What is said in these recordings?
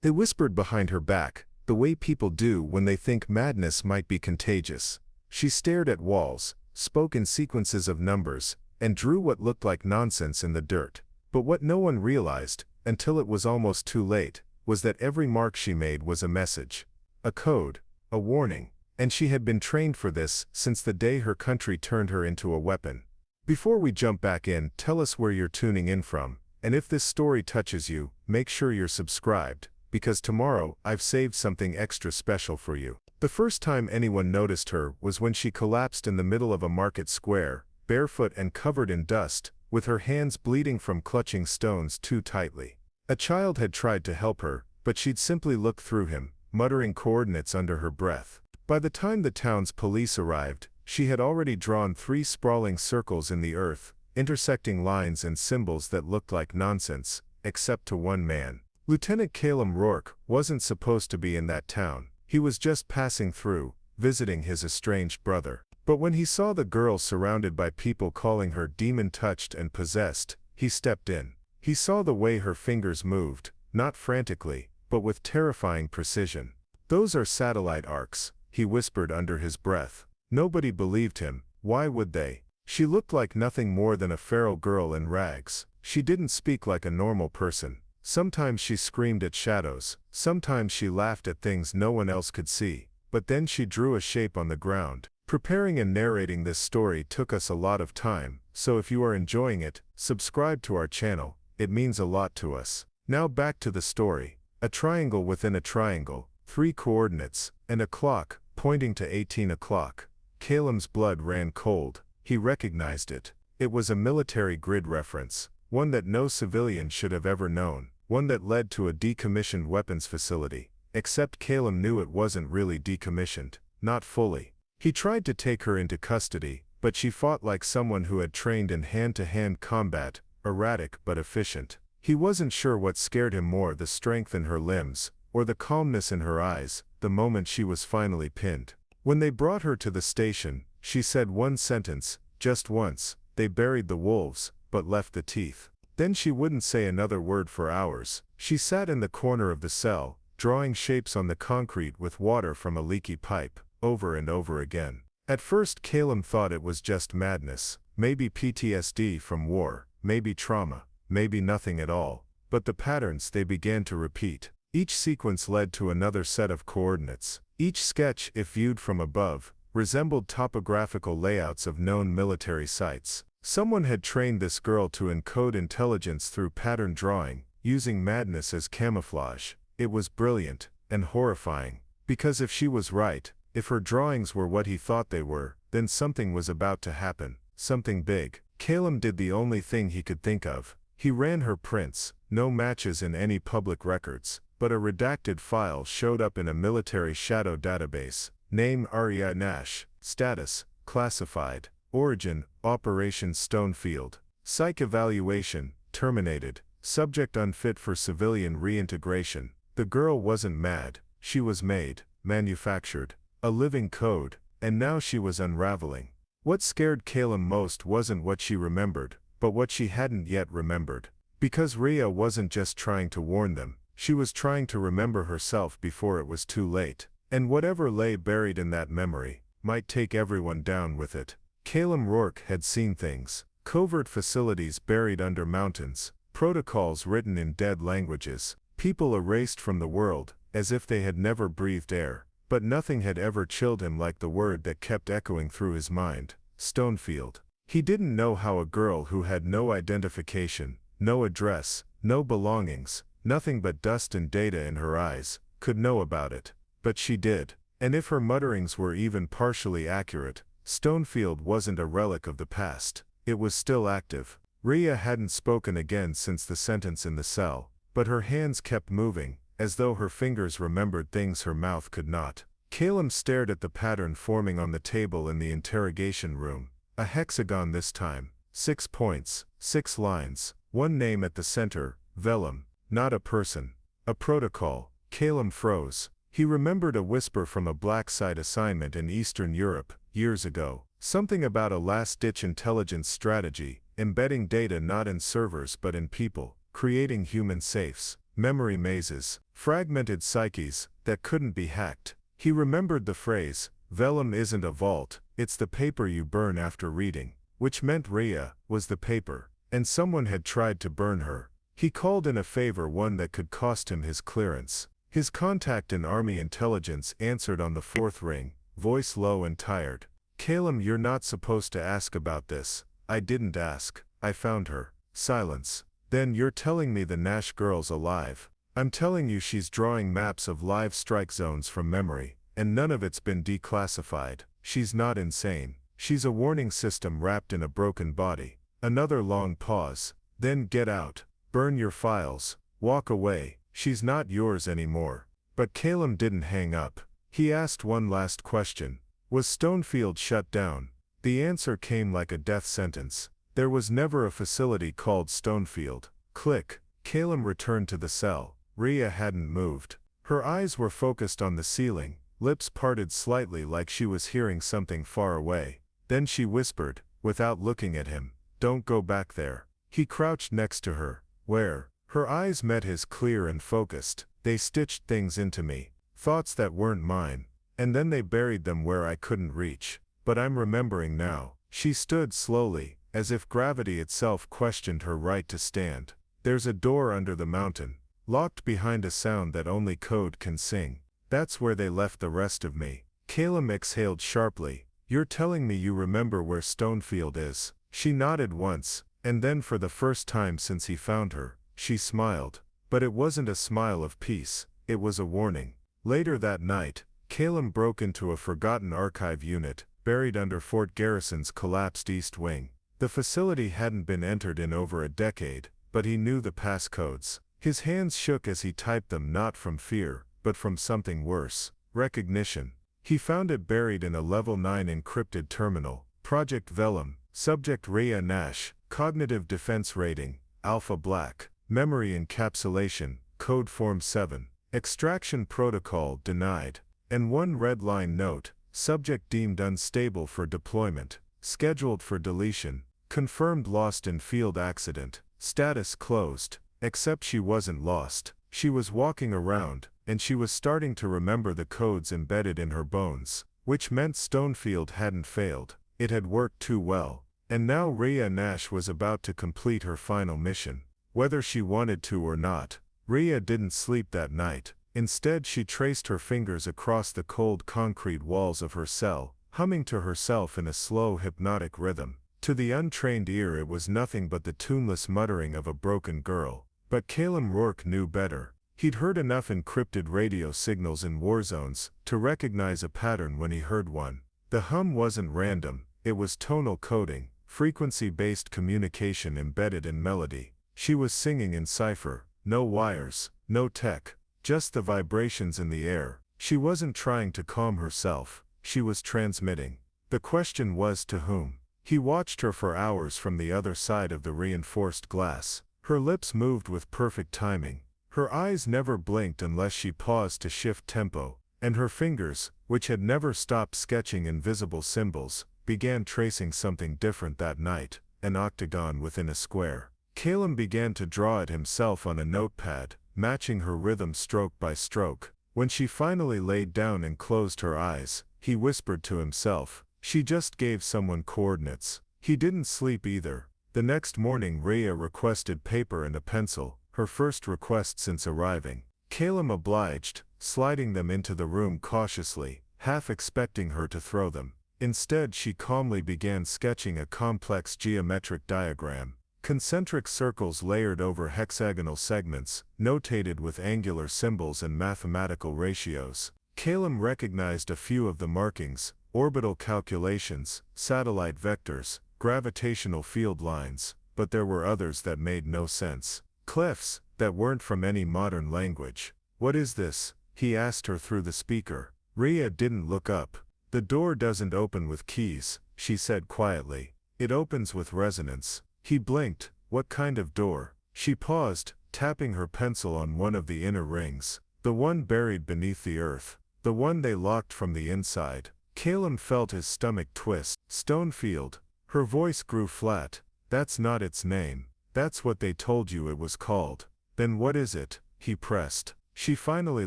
They whispered behind her back, the way people do when they think madness might be contagious. She stared at walls, spoke in sequences of numbers, and drew what looked like nonsense in the dirt. But what no one realized, until it was almost too late, was that every mark she made was a message. A code, a warning, and she had been trained for this since the day her country turned her into a weapon. Before we jump back in, tell us where you're tuning in from, and if this story touches you, make sure you're subscribed, because tomorrow I've saved something extra special for you. The first time anyone noticed her was when she collapsed in the middle of a market square, barefoot and covered in dust, with her hands bleeding from clutching stones too tightly. A child had tried to help her, but she'd simply looked through him, muttering coordinates under her breath. By the time the town's police arrived, she had already drawn 3 sprawling circles in the earth, intersecting lines and symbols that looked like nonsense, except to one man. Lieutenant Caleb Rourke wasn't supposed to be in that town. He was just passing through, visiting his estranged brother. But when he saw the girl surrounded by people calling her demon-touched and possessed, he stepped in. He saw the way her fingers moved, not frantically, but with terrifying precision. "Those are satellite arcs," he whispered under his breath. Nobody believed him. Why would they? She looked like nothing more than a feral girl in rags. She didn't speak like a normal person. Sometimes she screamed at shadows, sometimes she laughed at things no one else could see, but then she drew a shape on the ground. Preparing and narrating this story took us a lot of time, so if you are enjoying it, subscribe to our channel, it means a lot to us. Now back to the story. A triangle within a triangle, 3 coordinates, and a clock, pointing to 18 o'clock. Caleb's blood ran cold. He recognized it. It was a military grid reference, one that no civilian should have ever known, one that led to a decommissioned weapons facility, except Caleb knew it wasn't really decommissioned, not fully. He tried to take her into custody, but she fought like someone who had trained in hand-to-hand combat, erratic but efficient. He wasn't sure what scared him more, the strength in her limbs, or the calmness in her eyes, the moment she was finally pinned. When they brought her to the station, she said one sentence, just once: "They buried the wolves, but left the teeth." Then she wouldn't say another word for hours. She sat in the corner of the cell, drawing shapes on the concrete with water from a leaky pipe, over and over again. At first Caleb thought it was just madness, maybe PTSD from war, maybe trauma, maybe nothing at all. But the patterns, they began to repeat. Each sequence led to another set of coordinates. Each sketch, if viewed from above, resembled topographical layouts of known military sites. Someone had trained this girl to encode intelligence through pattern drawing, using madness as camouflage. It was brilliant, and horrifying. Because if she was right, if her drawings were what he thought they were, then something was about to happen, something big. Caleb did the only thing he could think of. He ran her prints, no matches in any public records, but a redacted file showed up in a military shadow database. Name: Arya Nash. Status: classified. Origin: Operation Stonefield. Psych evaluation: terminated. Subject: unfit for civilian reintegration. The girl wasn't mad, she was made, manufactured. A living code, and now she was unraveling. What scared Caleb most wasn't what she remembered, but what she hadn't yet remembered. Because Rhea wasn't just trying to warn them, she was trying to remember herself before it was too late. And whatever lay buried in that memory, might take everyone down with it. Caleb Rourke had seen things. Covert facilities buried under mountains, protocols written in dead languages, people erased from the world, as if they had never breathed air. But nothing had ever chilled him like the word that kept echoing through his mind: Stonefield. He didn't know how a girl who had no identification, no address, no belongings, nothing but dust and data in her eyes, could know about it. But she did. And if her mutterings were even partially accurate, Stonefield wasn't a relic of the past. It was still active. Rhea hadn't spoken again since the sentence in the cell, but her hands kept moving, as though her fingers remembered things her mouth could not. Caleb stared at the pattern forming on the table in the interrogation room. A hexagon this time. 6 points, 6 lines, one name at the center: Vellum. Not a person. A protocol. Caleb froze. He remembered a whisper from a black site assignment in Eastern Europe, years ago. Something about a last-ditch intelligence strategy, embedding data not in servers but in people, creating human safes. Memory mazes. Fragmented psyches that couldn't be hacked. He remembered the phrase, "Vellum isn't a vault, it's the paper you burn after reading," which meant Rhea was the paper, and someone had tried to burn her. He called in a favor, one that could cost him his clearance. His contact in Army intelligence answered on the fourth ring, voice low and tired. "Calum, you're not supposed to ask about this." "I didn't ask. I found her." Silence. "Then you're telling me the Nash girl's alive?" "I'm telling you she's drawing maps of live strike zones from memory, and none of it's been declassified. She's not insane. She's a warning system wrapped in a broken body." Another long pause. "Then get out. Burn your files. Walk away. She's not yours anymore." But Calum didn't hang up. He asked one last question. Was Stonefield shut down? The answer came like a death sentence. There was never a facility called Stonefield. Click. Calum returned to the cell. Rhea hadn't moved. Her eyes were focused on the ceiling, lips parted slightly like she was hearing something far away. Then she whispered, without looking at him, "Don't go back there." He crouched next to her. "Where?" Her eyes met his, clear and focused. "They stitched things into me. Thoughts that weren't mine. And then they buried them where I couldn't reach. But I'm remembering now." She stood slowly, as if gravity itself questioned her right to stand. "There's a door under the mountain, locked behind a sound that only code can sing. That's where they left the rest of me." Calum exhaled sharply. "You're telling me you remember where Stonefield is?" She nodded once, and then for the first time since he found her, she smiled. But it wasn't a smile of peace, it was a warning. Later that night, Calum broke into a forgotten archive unit, buried under Fort Garrison's collapsed east wing. The facility hadn't been entered in over a decade, but he knew the passcodes. His hands shook as he typed them, not from fear, but from something worse, recognition. He found it buried in a Level 9 encrypted terminal. Project Vellum, subject Rhea Nash, cognitive defense rating, Alpha Black, memory encapsulation, code form 7, extraction protocol denied, and one red line note, subject deemed unstable for deployment, scheduled for deletion, confirmed lost in field accident, status closed. Except she wasn't lost. She was walking around, and she was starting to remember the codes embedded in her bones, which meant Stonefield hadn't failed. It had worked too well. And now Rhea Nash was about to complete her final mission. Whether she wanted to or not, Rhea didn't sleep that night. Instead, she traced her fingers across the cold concrete walls of her cell, humming to herself in a slow, hypnotic rhythm. To the untrained ear it was nothing but the tuneless muttering of a broken girl. But Calum Rourke knew better. He'd heard enough encrypted radio signals in war zones to recognize a pattern when he heard one. The hum wasn't random, it was tonal coding, frequency-based communication embedded in melody. She was singing in cipher, no wires, no tech, just the vibrations in the air. She wasn't trying to calm herself, she was transmitting. The question was, to whom? He watched her for hours from the other side of the reinforced glass. Her lips moved with perfect timing. Her eyes never blinked unless she paused to shift tempo, and her fingers, which had never stopped sketching invisible symbols, began tracing something different that night, an octagon within a square. Calum began to draw it himself on a notepad, matching her rhythm stroke by stroke. When she finally laid down and closed her eyes, he whispered to himself, "She just gave someone coordinates." He didn't sleep either. The next morning Rhea requested paper and a pencil, her first request since arriving. Calum obliged, sliding them into the room cautiously, half expecting her to throw them. Instead she calmly began sketching a complex geometric diagram. Concentric circles layered over hexagonal segments, notated with angular symbols and mathematical ratios. Calum recognized a few of the markings: orbital calculations, satellite vectors, gravitational field lines, but there were others that made no sense. Clefs that weren't from any modern language. "What is this?" he asked her through the speaker. Rhea didn't look up. "The door doesn't open with keys," she said quietly. "It opens with resonance." He blinked. "What kind of door?" She paused, tapping her pencil on one of the inner rings. "The one buried beneath the earth. The one they locked from the inside." Calum felt his stomach twist. "Stonefield." Her voice grew flat. "That's not its name. That's what they told you it was called." "Then what is it?" he pressed. She finally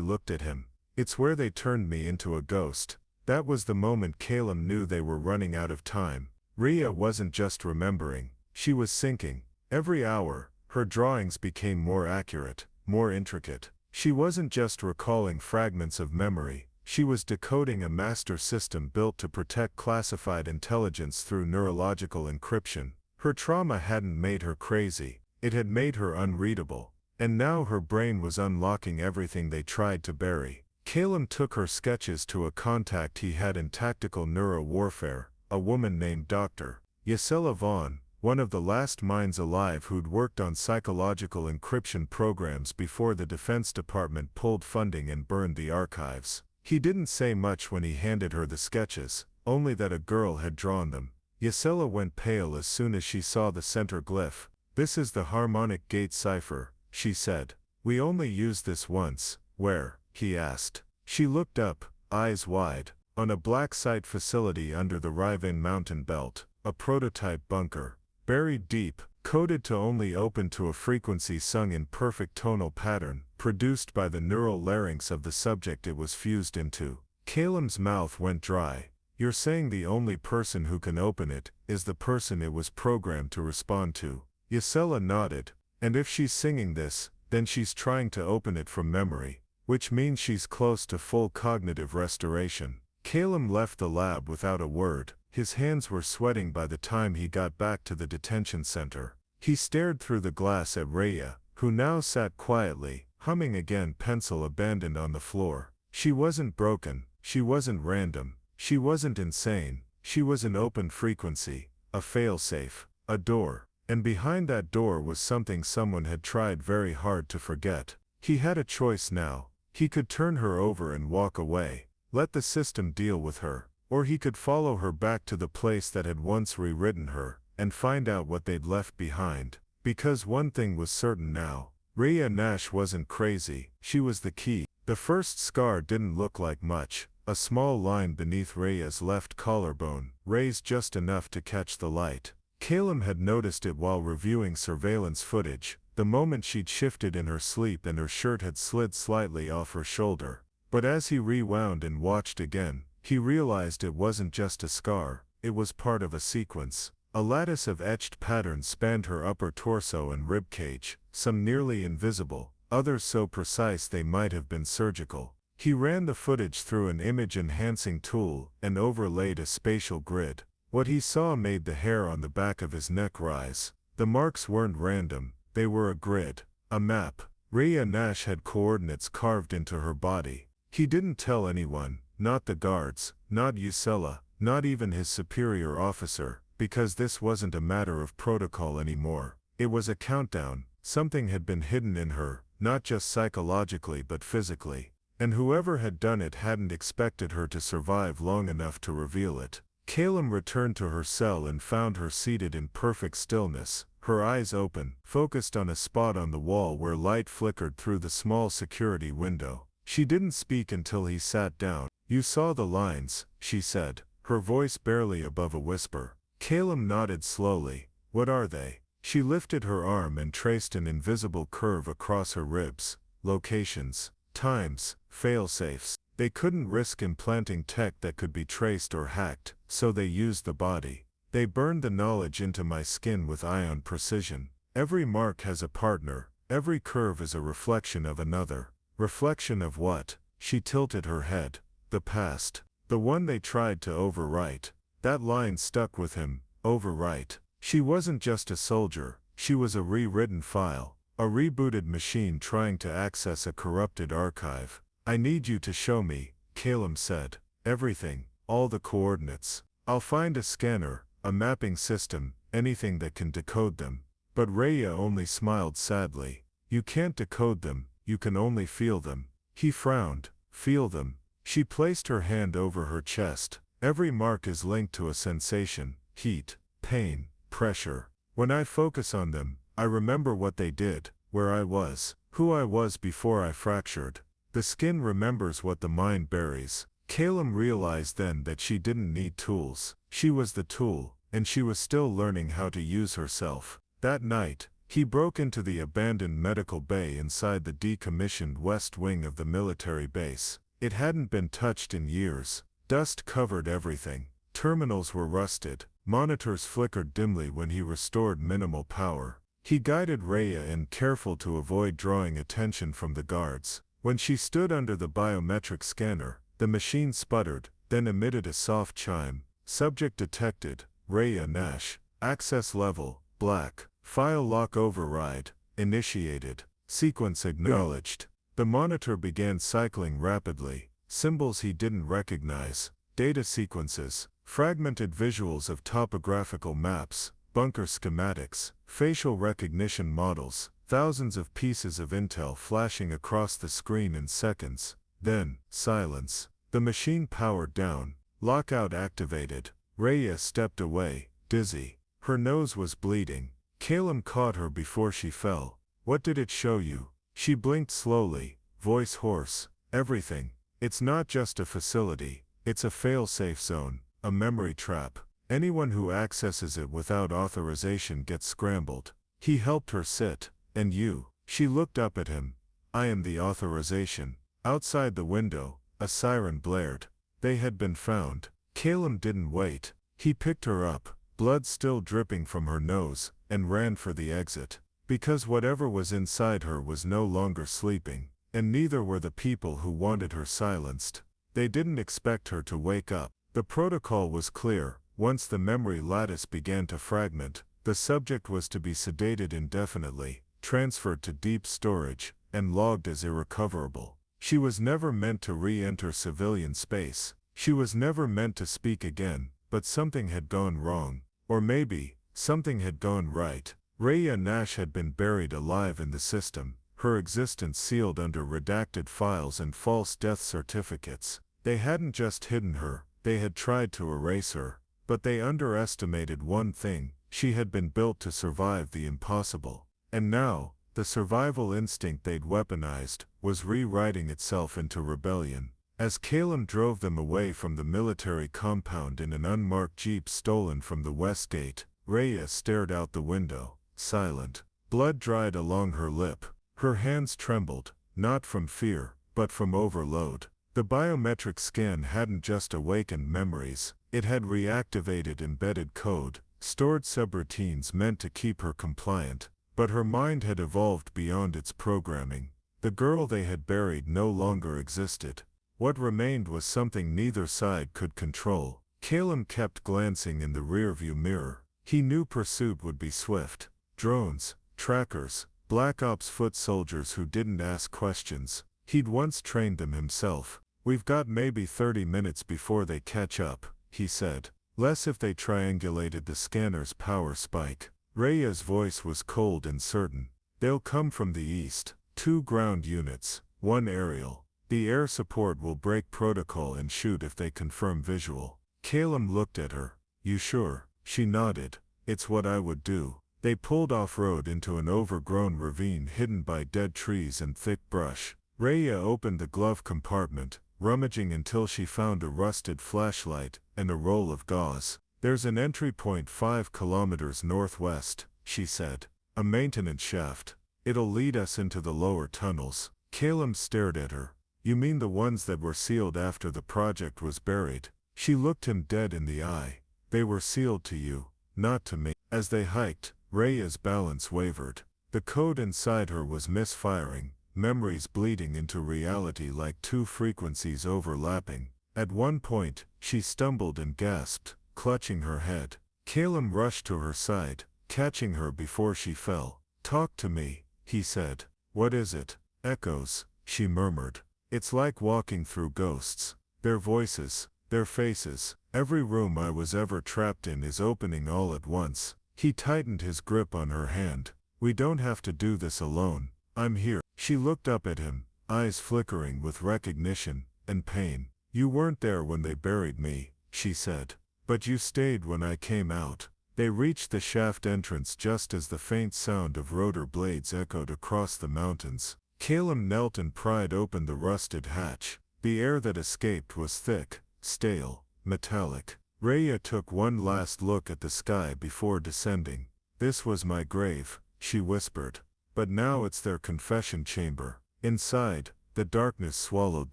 looked at him. It's where they turned me into a ghost. That was the moment Caleb knew they were running out of time. Rhea wasn't just remembering, she was sinking. Every hour, her drawings became more accurate, more intricate. She wasn't just recalling fragments of memory, she was decoding a master system built to protect classified intelligence through neurological encryption. Her trauma hadn't made her crazy, it had made her unreadable. And now her brain was unlocking everything they tried to bury. Caleb took her sketches to a contact he had in tactical neuro-warfare, a woman named Dr. Yasela Vaughn, one of the last minds alive who'd worked on psychological encryption programs before the Defense Department pulled funding and burned the archives. He didn't say much when he handed her the sketches, only that a girl had drawn them. Yasela went pale as soon as she saw the center glyph. "This is the harmonic gate cipher," she said. "We only used this once." "Where?" he asked. She looked up, eyes wide. "On a black site facility under the Riven mountain belt, a prototype bunker. Buried deep, coded to only open to a frequency sung in perfect tonal pattern, produced by the neural larynx of the subject it was fused into." Caleb's mouth went dry. "You're saying the only person who can open it is the person it was programmed to respond to?" Yasela nodded. "And if she's singing this, then she's trying to open it from memory, which means she's close to full cognitive restoration." Caleb left the lab without a word. His hands were sweating by the time he got back to the detention center. He stared through the glass at Rhea, who now sat quietly, humming again, pencil abandoned on the floor. She wasn't broken, she wasn't random, she wasn't insane, she was an open frequency, a failsafe, a door. And behind that door was something someone had tried very hard to forget. He had a choice now. He could turn her over and walk away, let the system deal with her, or he could follow her back to the place that had once rewritten her, and find out what they'd left behind. Because one thing was certain now. Rhea Nash wasn't crazy, she was the key. The first scar didn't look like much, a small line beneath Rhea's left collarbone, raised just enough to catch the light. Caleb had noticed it while reviewing surveillance footage, the moment she'd shifted in her sleep and her shirt had slid slightly off her shoulder. But as he rewound and watched again, he realized it wasn't just a scar, it was part of a sequence. A lattice of etched patterns spanned her upper torso and ribcage, some nearly invisible, others so precise they might have been surgical. He ran the footage through an image-enhancing tool and overlaid a spatial grid. What he saw made the hair on the back of his neck rise. The marks weren't random, they were a grid, a map. Rhea Nash had coordinates carved into her body. He didn't tell anyone, not the guards, not Yasela, not even his superior officer, because this wasn't a matter of protocol anymore. It was a countdown. Something had been hidden in her, not just psychologically but physically. And whoever had done it hadn't expected her to survive long enough to reveal it. Caleb returned to her cell and found her seated in perfect stillness, her eyes open, focused on a spot on the wall where light flickered through the small security window. She didn't speak until he sat down. "You saw the lines," she said, her voice barely above a whisper. Caleb nodded slowly. "What are they?" She lifted her arm and traced an invisible curve across her ribs. "Locations, times, failsafes." They couldn't risk implanting tech that could be traced or hacked, so they used the body. "They burned the knowledge into my skin with ion precision. Every mark has a partner, every curve is a reflection of another." Reflection of what? She tilted her head. "The past. The one they tried to overwrite." That line stuck with him. Overwrite. She wasn't just a soldier, she was a rewritten file, a rebooted machine trying to access a corrupted archive. "I need you to show me," Caleb said. "Everything, all the coordinates. I'll find a scanner, a mapping system, anything that can decode them." But Rhea only smiled sadly. "You can't decode them, you can only feel them." He frowned. "Feel them." She placed her hand over her chest. "Every mark is linked to a sensation, heat, pain, pressure. When I focus on them, I remember what they did, where I was, who I was before I fractured. The skin remembers what the mind buries." Caleb realized then that she didn't need tools. She was the tool, and she was still learning how to use herself. That night, He broke into the abandoned medical bay inside the decommissioned west wing of the military base. It hadn't been touched in years. Dust covered everything. Terminals were rusted. Monitors flickered dimly when he restored minimal power. He guided Rhea in, careful to avoid drawing attention from the guards. When she stood under the biometric scanner, the machine sputtered, then emitted a soft chime. Subject detected, Rhea Nash. Access level, black. File lock override, initiated. Sequence acknowledged. The monitor began cycling rapidly. Symbols he didn't recognize. Data sequences. Fragmented visuals of topographical maps. Bunker schematics. Facial recognition models. Thousands of pieces of intel flashing across the screen in seconds. Then, silence. The machine powered down. Lockout activated. Rhea stepped away, dizzy. Her nose was bleeding. Calum caught her before she fell. What did it show you? She blinked slowly, voice hoarse. Everything. It's not just a facility. It's a fail-safe zone, a memory trap. Anyone who accesses it without authorization gets scrambled. He helped her sit. And you? She looked up at him. I am the authorization. Outside the window, a siren blared. They had been found. Calum didn't wait. He picked her up, blood still dripping from her nose, and ran for the exit. Because whatever was inside her was no longer sleeping, and neither were the people who wanted her silenced. They didn't expect her to wake up. The protocol was clear. Once the memory lattice began to fragment, the subject was to be sedated indefinitely, transferred to deep storage, and logged as irrecoverable. She was never meant to re-enter civilian space. She was never meant to speak again, but something had gone wrong. Or maybe, something had gone right. Rhea Nash had been buried alive in the system, her existence sealed under redacted files and false death certificates. They hadn't just hidden her, they had tried to erase her. But they underestimated one thing: she had been built to survive the impossible. And now, the survival instinct they'd weaponized was rewriting itself into rebellion. As Calum drove them away from the military compound in an unmarked jeep stolen from the west gate, Rhea stared out the window, silent. Blood dried along her lip. Her hands trembled, not from fear, but from overload. The biometric scan hadn't just awakened memories, it had reactivated embedded code, stored subroutines meant to keep her compliant. But her mind had evolved beyond its programming. The girl they had buried no longer existed. What remained was something neither side could control. Calum kept glancing in the rearview mirror. He knew pursuit would be swift. Drones, trackers, Black Ops foot soldiers who didn't ask questions. He'd once trained them himself. We've got maybe 30 minutes before they catch up, he said. Less if they triangulated the scanner's power spike. Rhea's voice was cold and certain. They'll come from the east. 2 ground units, 1 aerial. The air support will break protocol and shoot if they confirm visual. Calum looked at her. You sure? She nodded. It's what I would do. They pulled off-road into an overgrown ravine hidden by dead trees and thick brush. Rhea opened the glove compartment, rummaging until she found a rusted flashlight and a roll of gauze. There's an entry point 5 kilometers northwest, she said. A maintenance shaft. It'll lead us into the lower tunnels. Calum stared at her. You mean the ones that were sealed after the project was buried? She looked him dead in the eye. They were sealed to you, not to me. As they hiked, Rhea's balance wavered. The code inside her was misfiring, memories bleeding into reality like 2 frequencies overlapping. At one point, she stumbled and gasped, clutching her head. Calum rushed to her side, catching her before she fell. Talk to me, he said. What is it? Echoes, she murmured. It's like walking through ghosts. Their voices, their faces, every room I was ever trapped in is opening all at once. He tightened his grip on her hand. We don't have to do this alone. I'm here. She looked up at him, eyes flickering with recognition and pain. You weren't there when they buried me, she said. But you stayed when I came out. They reached the shaft entrance just as the faint sound of rotor blades echoed across the mountains. Calum knelt and pried open the rusted hatch. The air that escaped was thick, stale, metallic. Rhea took one last look at the sky before descending. This was my grave, she whispered. But now it's their confession chamber. Inside, the darkness swallowed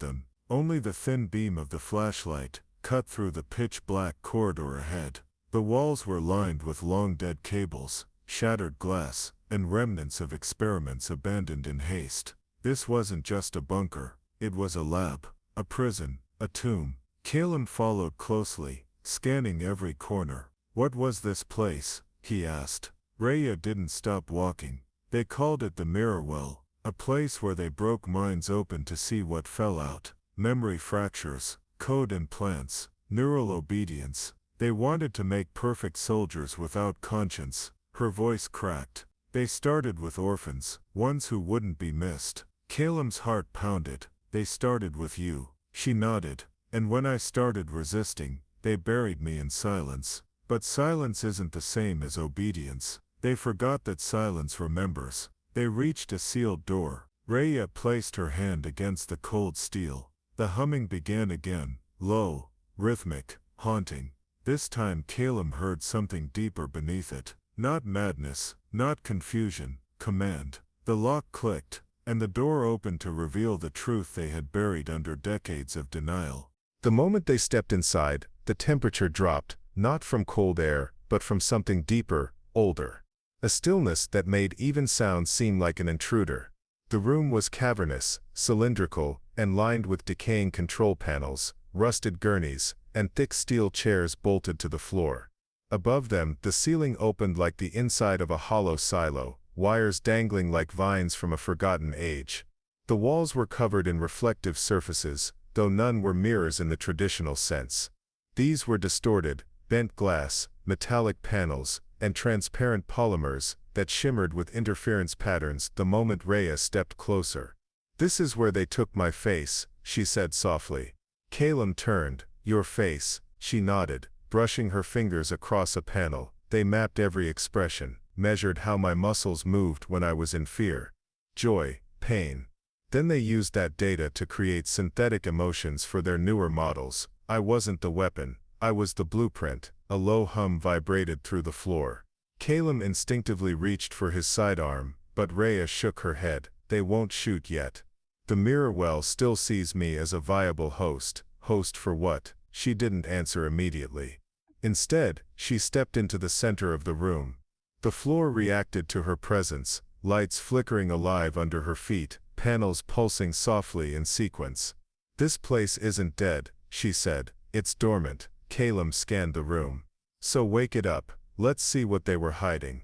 them. Only the thin beam of the flashlight cut through the pitch-black corridor ahead. The walls were lined with long dead cables, shattered glass, and remnants of experiments abandoned in haste. This wasn't just a bunker. It was a lab, a prison, a tomb. Caleb followed closely, scanning every corner. What was this place? He asked. Rhea didn't stop walking. They called it the Mirror Well, a place where they broke minds open to see what fell out. Memory fractures, code implants, neural obedience. They wanted to make perfect soldiers without conscience. Her voice cracked. They started with orphans, ones who wouldn't be missed. Caleb's heart pounded. They started with you. She nodded. And when I started resisting, they buried me in silence. But silence isn't the same as obedience. They forgot that silence remembers. They reached a sealed door. Rhea placed her hand against the cold steel. The humming began again, low, rhythmic, haunting. This time Caleb heard something deeper beneath it. Not madness, not confusion, command. The lock clicked, and the door opened to reveal the truth they had buried under decades of denial. The moment they stepped inside, the temperature dropped, not from cold air, but from something deeper, older. A stillness that made even sound seem like an intruder. The room was cavernous, cylindrical, and lined with decaying control panels, rusted gurneys, and thick steel chairs bolted to the floor. Above them, the ceiling opened like the inside of a hollow silo, wires dangling like vines from a forgotten age. The walls were covered in reflective surfaces, though none were mirrors in the traditional sense. These were distorted, bent glass, metallic panels, and transparent polymers that shimmered with interference patterns the moment Rhea stepped closer. "This is where they took my face," she said softly. Caleb turned. "Your face," she nodded, brushing her fingers across a panel. "They mapped every expression, measured how my muscles moved when I was in fear, joy, pain. Then they used that data to create synthetic emotions for their newer models. I wasn't the weapon, I was the blueprint." A low hum vibrated through the floor. Caleb instinctively reached for his sidearm, but Rhea shook her head. "They won't shoot yet. The Mirror Well still sees me as a viable host." Host for what? She didn't answer immediately. Instead, she stepped into the center of the room. The floor reacted to her presence, lights flickering alive under her feet, panels pulsing softly in sequence. "This place isn't dead," she said. "It's dormant." Caleb scanned the room. "So wake it up. Let's see what they were hiding."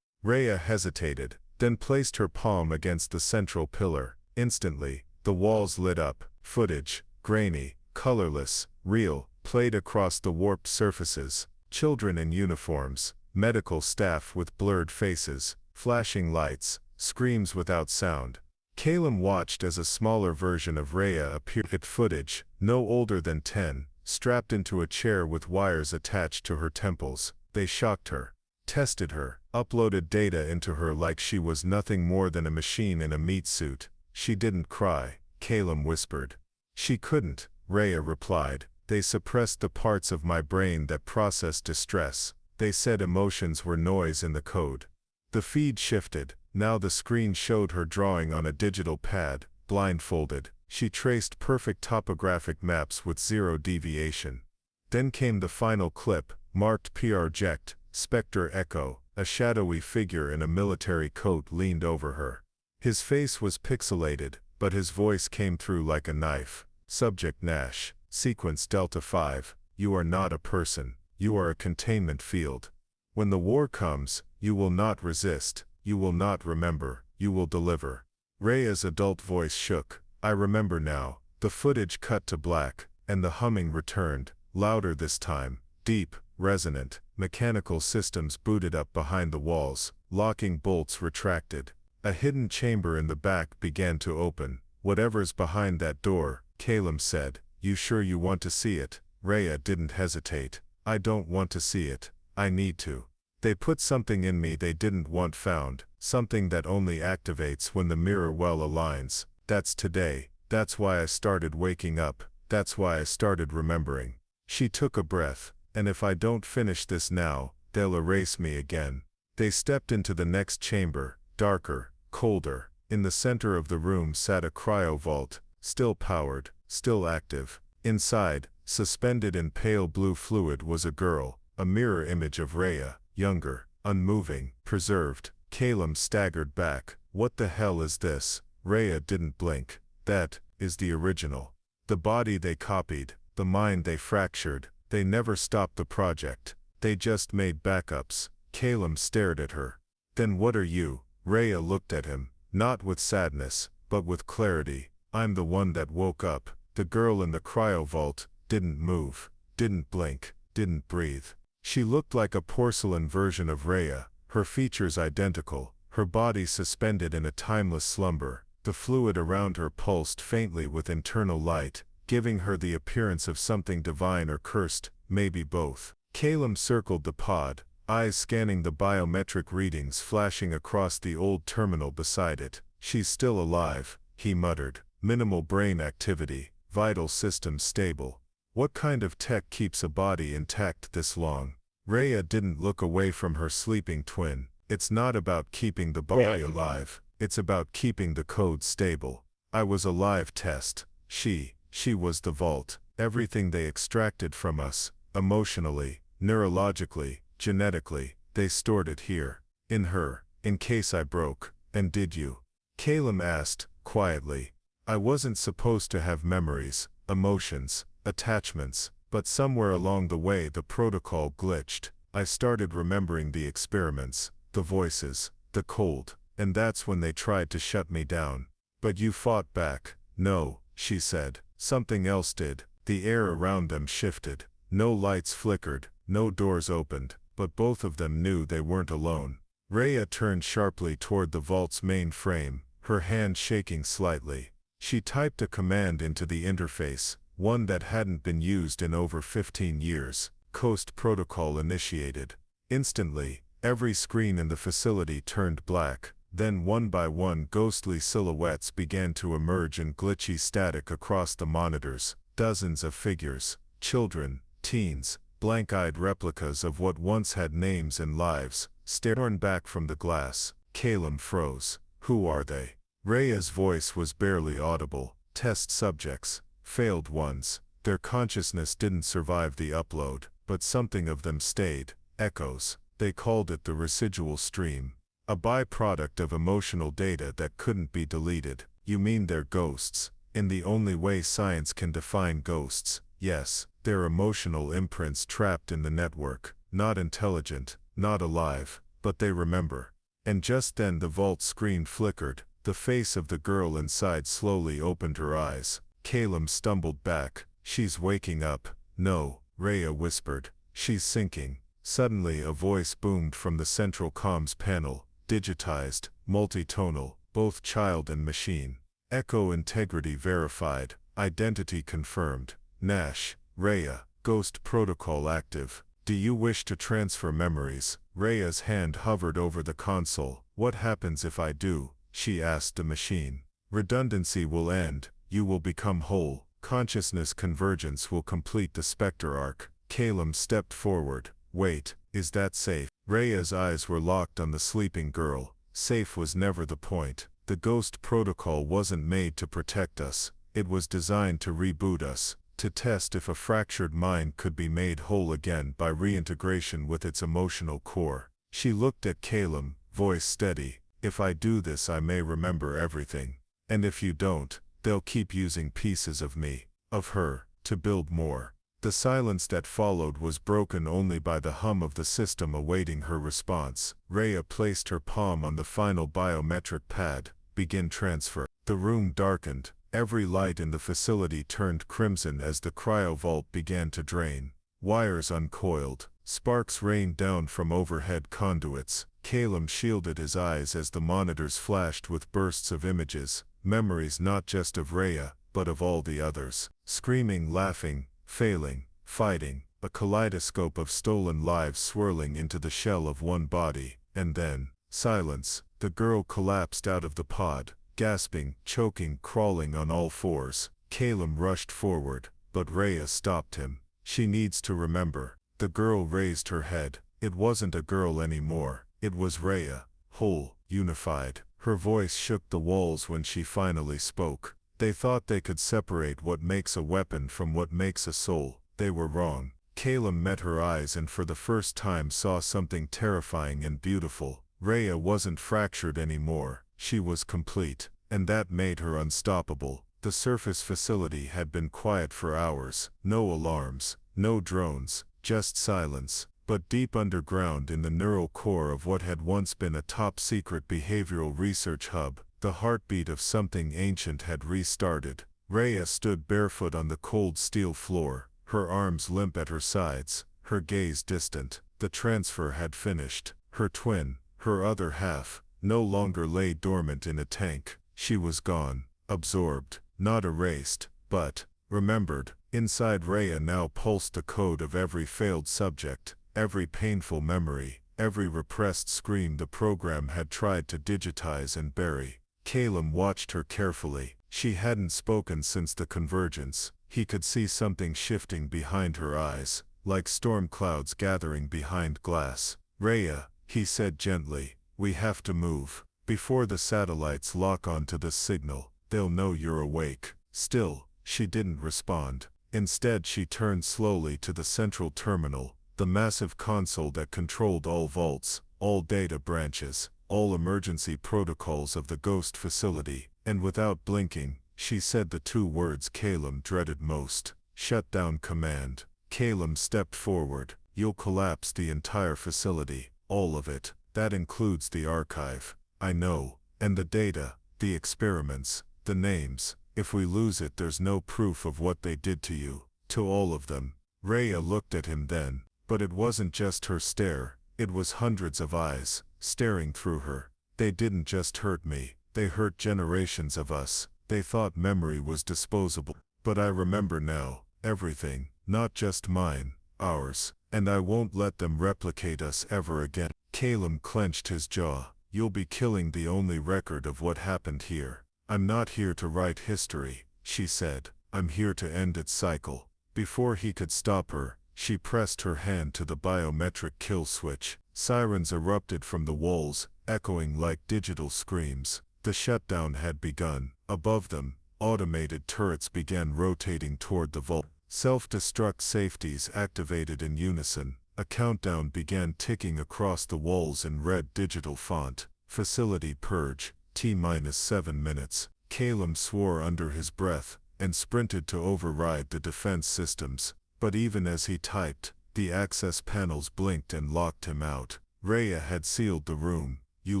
Rhea hesitated, then placed her palm against the central pillar. Instantly, the walls lit up. Footage, grainy, colorless, real, played across the warped surfaces. Children in uniforms, medical staff with blurred faces, flashing lights, screams without sound. Caleb watched as a smaller version of Rhea appeared at footage, no older than 10, strapped into a chair with wires attached to her temples. They shocked her, tested her, uploaded data into her like she was nothing more than a machine in a meat suit. "She didn't cry," Caleb whispered. "She couldn't," Rhea replied. "They suppressed the parts of my brain that process distress. They said emotions were noise in the code." The feed shifted. Now the screen showed her drawing on a digital pad, blindfolded. She traced perfect topographic maps with zero deviation. Then came the final clip, marked Project, Spectre Echo. A shadowy figure in a military coat leaned over her. His face was pixelated, but his voice came through like a knife. "Subject Nash, Sequence Delta 5, you are not a person, you are a containment field. When the war comes, you will not resist, you will not remember, you will deliver." Rhea's adult voice shook. "I remember now." The footage cut to black, and the humming returned, louder this time, deep, resonant. Mechanical systems booted up behind the walls, locking bolts retracted. A hidden chamber in the back began to open. "Whatever's behind that door," Caleb said. "You sure you want to see it?" Rhea didn't hesitate. "I don't want to see it. I need to. They put something in me they didn't want found, something that only activates when the Mirror Well aligns. That's today. That's why I started waking up. That's why I started remembering." She took a breath. "And if I don't finish this now, they'll erase me again." They stepped into the next chamber, darker, colder. In the center of the room sat a cryo vault, still powered, still active. Inside, suspended in pale blue fluid, was a girl, a mirror image of Rhea, younger, unmoving, preserved. Calum staggered back. What the hell is this? Rhea didn't blink. That is the original. The body they copied, the mind they fractured. They never stopped the project. They just made backups. Calum stared at her. Then what are you? Rhea looked at him, not with sadness, but with clarity. I'm the one that woke up. The girl in the cryo vault didn't move, didn't blink, didn't breathe. She looked like a porcelain version of Rhea, her features identical, her body suspended in a timeless slumber. The fluid around her pulsed faintly with internal light, giving her the appearance of something divine or cursed, maybe both. Calum circled the pod, eyes scanning the biometric readings flashing across the old terminal beside it. She's still alive, he muttered. Minimal brain activity, vital systems stable. What kind of tech keeps a body intact this long? Rhea didn't look away from her sleeping twin. It's not about keeping the body alive. It's about keeping the code stable. I was a live test. She was the vault. Everything they extracted from us, emotionally, neurologically, genetically, they stored it here. In her, in case I broke. And did you? Calum asked, quietly. I wasn't supposed to have memories, emotions, attachments, but somewhere along the way the protocol glitched. I started remembering the experiments, the voices, the cold, and that's when they tried to shut me down. But you fought back. No, she said. Something else did. The air around them shifted. No lights flickered, no doors opened, but both of them knew they weren't alone. Rhea turned sharply toward the vault's main frame, her hand shaking slightly. She typed a command into the interface, one that hadn't been used in over 15 years. Coast protocol initiated. Instantly, every screen in the facility turned black. Then one by one ghostly silhouettes began to emerge in glitchy static across the monitors. Dozens of figures, children, teens, blank-eyed replicas of what once had names and lives, staring back from the glass. Calum froze. Who are they? Rhea's voice was barely audible. Test subjects, failed ones. Their consciousness didn't survive the upload, but something of them stayed. Echoes. They called it the residual stream. A byproduct of emotional data that couldn't be deleted. You mean they're ghosts? In the only way science can define ghosts. Yes, they're emotional imprints trapped in the network. Not intelligent, not alive, but they remember. And just then the vault screen flickered. The face of the girl inside slowly opened her eyes. Calum stumbled back. She's waking up. No, Rhea whispered. She's sinking. Suddenly a voice boomed from the central comms panel. Digitized, multitonal, both child and machine. Echo integrity verified. Identity confirmed. Nash, Rhea, Ghost protocol active. Do you wish to transfer memories? Rhea's hand hovered over the console. What happens if I do? She asked the machine. Redundancy will end. You will become whole. Consciousness convergence will complete the Spectre arc. Calum stepped forward. Wait, is that safe? Rhea's eyes were locked on the sleeping girl. Safe was never the point. The Ghost protocol wasn't made to protect us. It was designed to reboot us, to test if a fractured mind could be made whole again by reintegration with its emotional core. She looked at Calum, voice steady. If I do this I may remember everything. And if you don't, they'll keep using pieces of me, of her, to build more. The silence that followed was broken only by the hum of the system awaiting her response. Rhea placed her palm on the final biometric pad. Begin transfer. The room darkened. Every light in the facility turned crimson as the cryo vault began to drain. Wires uncoiled. Sparks rained down from overhead conduits. Calum shielded his eyes as the monitors flashed with bursts of images, memories not just of Rhea, but of all the others. Screaming, laughing, failing, fighting, a kaleidoscope of stolen lives swirling into the shell of one body. And then, silence. The girl collapsed out of the pod, gasping, choking, crawling on all fours. Calum rushed forward, but Rhea stopped him. She needs to remember. The girl raised her head. It wasn't a girl anymore. It was Rhea, whole, unified. Her voice shook the walls when she finally spoke. They thought they could separate what makes a weapon from what makes a soul. They were wrong. Caleb met her eyes and for the first time saw something terrifying and beautiful. Rhea wasn't fractured anymore. She was complete, and that made her unstoppable. The surface facility had been quiet for hours. No alarms, no drones, just silence. But deep underground in the neural core of what had once been a top-secret behavioral research hub, the heartbeat of something ancient had restarted. Rhea stood barefoot on the cold steel floor, her arms limp at her sides, her gaze distant. The transfer had finished. Her twin, her other half, no longer lay dormant in a tank. She was gone, absorbed, not erased, but remembered. Inside Rhea now pulsed the code of every failed subject, every painful memory, every repressed scream the program had tried to digitize and bury. Caleb watched her carefully. She hadn't spoken since the convergence. He could see something shifting behind her eyes, like storm clouds gathering behind glass. Rhea, he said gently, we have to move. Before the satellites lock onto the signal, they'll know you're awake. Still, she didn't respond. Instead she turned slowly to the central terminal, the massive console that controlled all vaults, all data branches, all emergency protocols of the Ghost facility, and without blinking, she said the two words Caleb dreaded most. Shutdown command. Caleb stepped forward. You'll collapse the entire facility, all of it. That includes the archive. I know. And the data, the experiments, the names. If we lose it, there's no proof of what they did to you. To all of them. Rhea looked at him then. But it wasn't just her stare. It was hundreds of eyes, staring through her. They didn't just hurt me. They hurt generations of us. They thought memory was disposable. But I remember now. Everything. Not just mine. Ours. And I won't let them replicate us ever again. Caleb clenched his jaw. You'll be killing the only record of what happened here. I'm not here to write history, she said. I'm here to end its cycle. Before he could stop her, she pressed her hand to the biometric kill switch. Sirens erupted from the walls, echoing like digital screams. The shutdown had begun. Above them, automated turrets began rotating toward the vault. Self-destruct safeties activated in unison. A countdown began ticking across the walls in red digital font. Facility purge, T-7 minutes. Caleb swore under his breath, and sprinted to override the defense systems. But even as he typed, the access panels blinked and locked him out. Rhea had sealed the room. You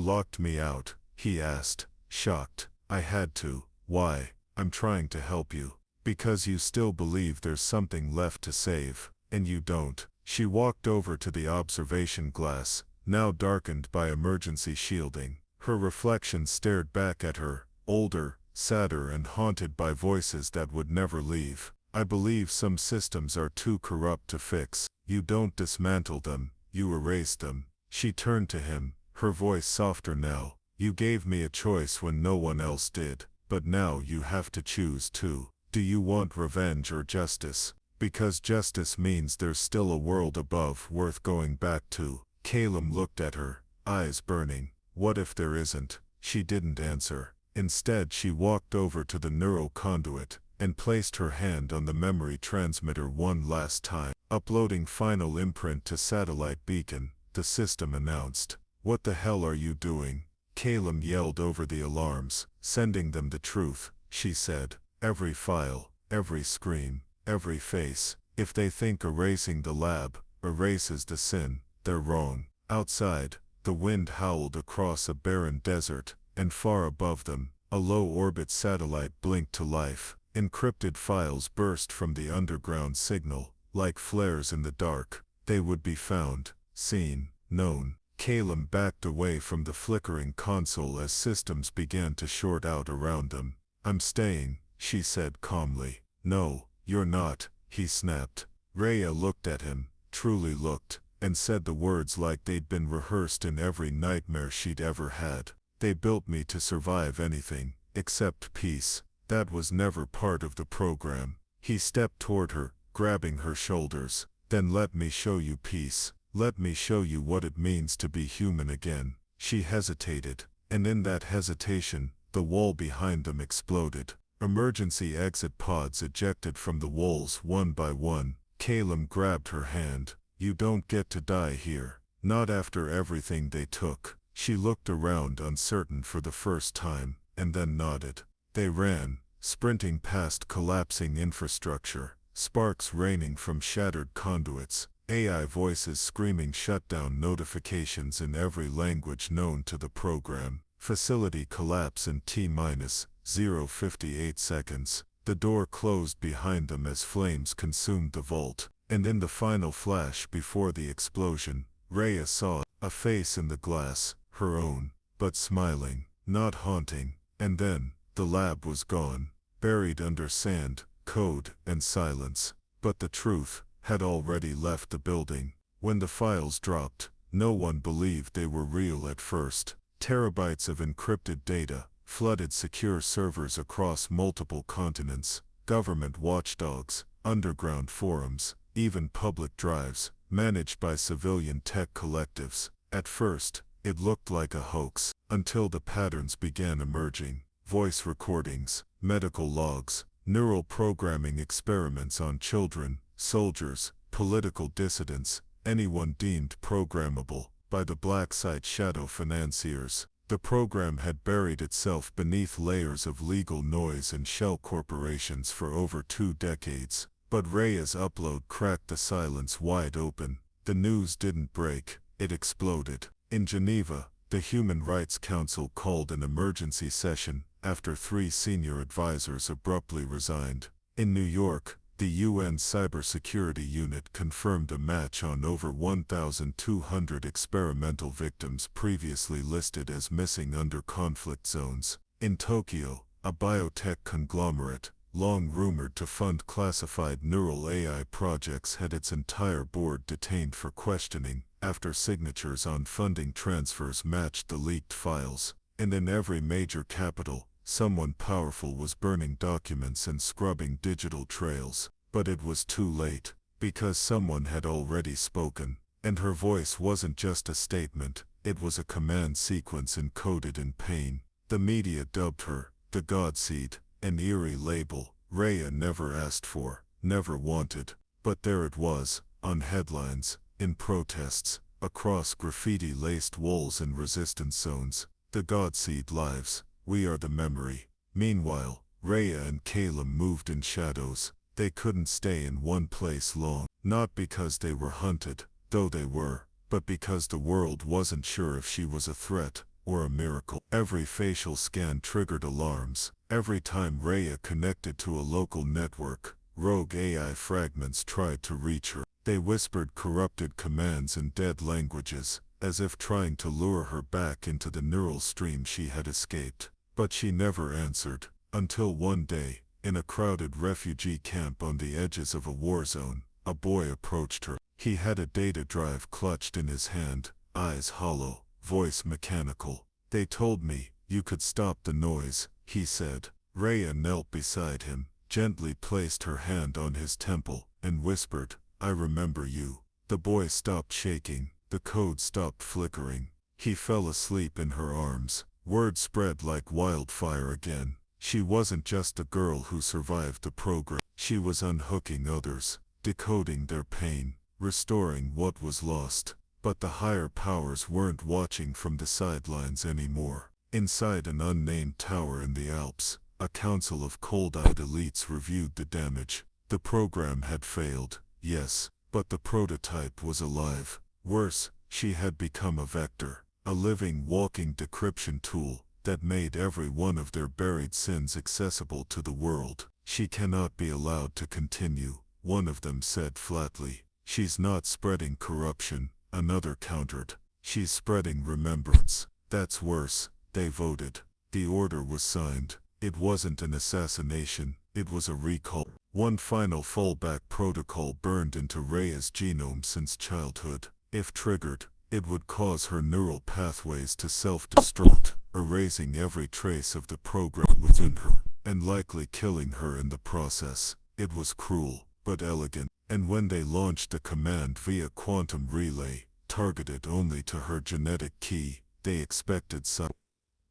locked me out, he asked, shocked. I had to. Why? I'm trying to help you. Because you still believe there's something left to save, and you don't. She walked over to the observation glass, now darkened by emergency shielding. Her reflection stared back at her, older, sadder and haunted by voices that would never leave. I believe some systems are too corrupt to fix. You don't dismantle them, you erase them. She turned to him, her voice softer now. You gave me a choice when no one else did, but now you have to choose too. Do you want revenge or justice? Because justice means there's still a world above worth going back to. Caleb looked at her, eyes burning. What if there isn't? She didn't answer. Instead she walked over to the neural conduit, and placed her hand on the memory transmitter one last time. Uploading final imprint to satellite beacon, the system announced. What the hell are you doing? Caleb yelled over the alarms. Sending them the truth, she said. Every file, every scream, every face. If they think erasing the lab erases the sin, they're wrong. Outside, the wind howled across a barren desert, and far above them, a low-orbit satellite blinked to life. Encrypted files burst from the underground signal, like flares in the dark. They would be found, seen, known. Caleb backed away from the flickering console as systems began to short out around them. I'm staying, she said calmly. No, you're not, he snapped. Rhea looked at him, truly looked, and said the words like they'd been rehearsed in every nightmare she'd ever had. They built me to survive anything, except peace. That was never part of the program. He stepped toward her, grabbing her shoulders. Then let me show you peace. Let me show you what it means to be human again. She hesitated, and in that hesitation, the wall behind them exploded. Emergency exit pods ejected from the walls one by one. Caleb grabbed her hand. "You don't get to die here. Not after everything they took." She looked around uncertain for the first time, and then nodded. They ran, sprinting past collapsing infrastructure, sparks raining from shattered conduits, AI voices screaming shutdown notifications in every language known to the program. Facility collapse in T-058 seconds. The door closed behind them as flames consumed the vault, and in the final flash before the explosion, Rhea saw a face in the glass, her own, but smiling, not haunting. And then, the lab was gone, buried under sand, code, and silence. But the truth had already left the building. When the files dropped, no one believed they were real at first. Terabytes of encrypted data flooded secure servers across multiple continents, government watchdogs, underground forums, even public drives, managed by civilian tech collectives. At first, it looked like a hoax, until the patterns began emerging. Voice recordings, medical logs, neural programming experiments on children, soldiers, political dissidents, anyone deemed programmable by the black site shadow financiers. The program had buried itself beneath layers of legal noise and shell corporations for over 2 decades. But Rhea's upload cracked the silence wide open. The news didn't break, it exploded. In Geneva, the Human Rights Council called an emergency session after 3 senior advisors abruptly resigned. In New York, the UN Cybersecurity Unit confirmed a match on over 1,200 experimental victims previously listed as missing under conflict zones. In Tokyo, a biotech conglomerate, long rumored to fund classified neural AI projects, had its entire board detained for questioning after signatures on funding transfers matched the leaked files. And in every major capital, someone powerful was burning documents and scrubbing digital trails. But it was too late, because someone had already spoken. And her voice wasn't just a statement, it was a command sequence encoded in pain. The media dubbed her the Godseed, an eerie label Rhea never asked for, never wanted. But there it was, on headlines, in protests, across graffiti-laced walls and resistance zones. The Godseed lives. We are the memory. Meanwhile, Rhea and Caleb moved in shadows. They couldn't stay in one place long. Not because they were hunted, though they were, but because the world wasn't sure if she was a threat or a miracle. Every facial scan triggered alarms. Every time Rhea connected to a local network, rogue AI fragments tried to reach her. They whispered corrupted commands in dead languages, as if trying to lure her back into the neural stream she had escaped. But she never answered, until one day, in a crowded refugee camp on the edges of a war zone, a boy approached her. He had a data drive clutched in his hand, eyes hollow, voice mechanical. "They told me you could stop the noise," he said. Rhea knelt beside him, gently placed her hand on his temple, and whispered, "I remember you." The boy stopped shaking, the code stopped flickering. He fell asleep in her arms. Word spread like wildfire again. She wasn't just a girl who survived the program. She was unhooking others, decoding their pain, restoring what was lost. But the higher powers weren't watching from the sidelines anymore. Inside an unnamed tower in the Alps, a council of cold-eyed elites reviewed the damage. The program had failed, yes, but the prototype was alive. Worse, she had become a vector, a living, walking decryption tool that made every one of their buried sins accessible to the world. "She cannot be allowed to continue," one of them said flatly. "She's not spreading corruption," another countered. "She's spreading remembrance." "That's worse," they voted. The order was signed. It wasn't an assassination, it was a recall. One final fallback protocol burned into Rhea's genome since childhood. If triggered, it would cause her neural pathways to self-destruct, erasing every trace of the program within her, and likely killing her in the process. It was cruel, but elegant. And when they launched a command via quantum relay, targeted only to her genetic key, They expected some.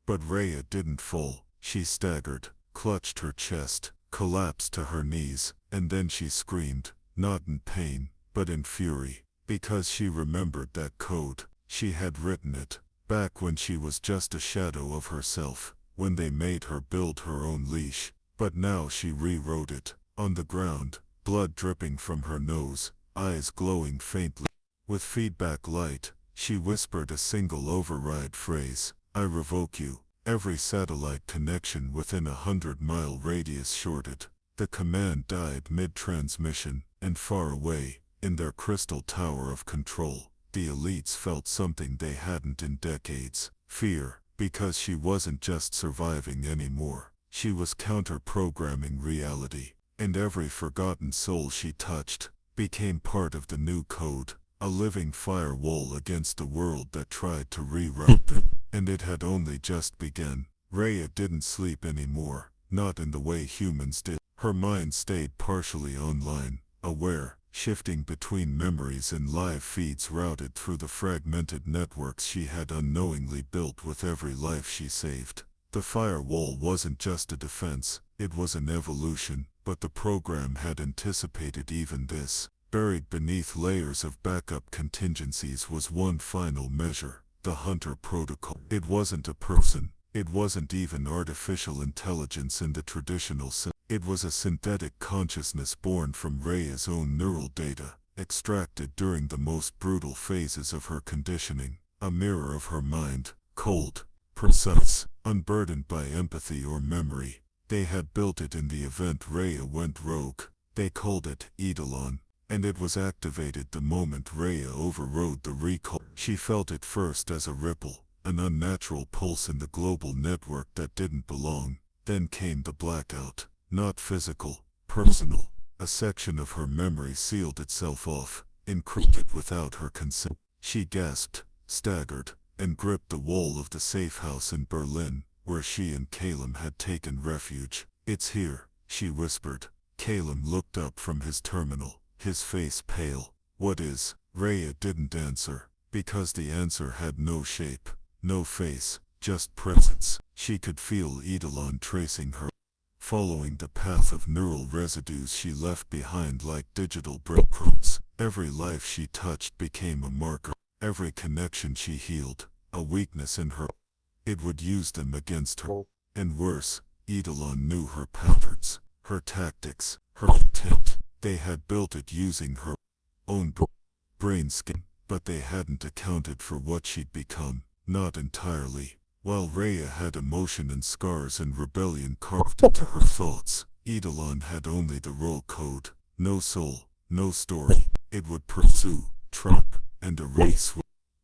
But Rhea didn't fall. She staggered, clutched her chest, collapsed to her knees, and then she screamed, not in pain, but in fury, because she remembered that code. She had written it, back when she was just a shadow of herself, when they made her build her own leash. But now she rewrote it, on the ground, blood dripping from her nose, eyes glowing faintly. With feedback light, she whispered a single override phrase, "I revoke you." Every satellite connection within 100-mile radius shorted. The command died mid-transmission, and far away, in their crystal tower of control, the elites felt something they hadn't in decades. Fear, because she wasn't just surviving anymore. She was counter-programming reality, and every forgotten soul she touched became part of the new code, a living firewall against the world that tried to rewrite them. And it had only just begun. Rhea didn't sleep anymore, not in the way humans did. Her mind stayed partially online, aware, shifting between memories and live feeds routed through the fragmented networks she had unknowingly built with every life she saved. The firewall wasn't just a defense, it was an evolution, but the program had anticipated even this. Buried beneath layers of backup contingencies was one final measure. The Hunter Protocol. It wasn't a person. It wasn't even artificial intelligence in the traditional sense. It was a synthetic consciousness born from Rhea's own neural data, extracted during the most brutal phases of her conditioning. A mirror of her mind, cold, precise, unburdened by empathy or memory. They had built it in the event Rhea went rogue. They called it Eidolon. And it was activated the moment Rhea overrode the recall. She felt it first as a ripple, an unnatural pulse in the global network that didn't belong. Then came the blackout, not physical, personal. A section of her memory sealed itself off, encrypted without her consent. She gasped, staggered, and gripped the wall of the safe house in Berlin, where she and Calum had taken refuge. "It's here," she whispered. Calum looked up from his terminal, his face pale. "What is?" Rhea didn't answer, because the answer had no shape, no face, just presence. She could feel Eidolon tracing her, following the path of neural residues she left behind like digital breadcrumbs. Every life she touched became a marker. Every connection she healed, a weakness in her. It would use them against her. And worse, Eidolon knew her patterns, her tactics, her intent. They had built it using her own brain skin, but they hadn't accounted for what she'd become, not entirely. While Rhea had emotion and scars and rebellion carved into her thoughts, Eidolon had only the raw code, no soul, no story. It would pursue, trap, and erase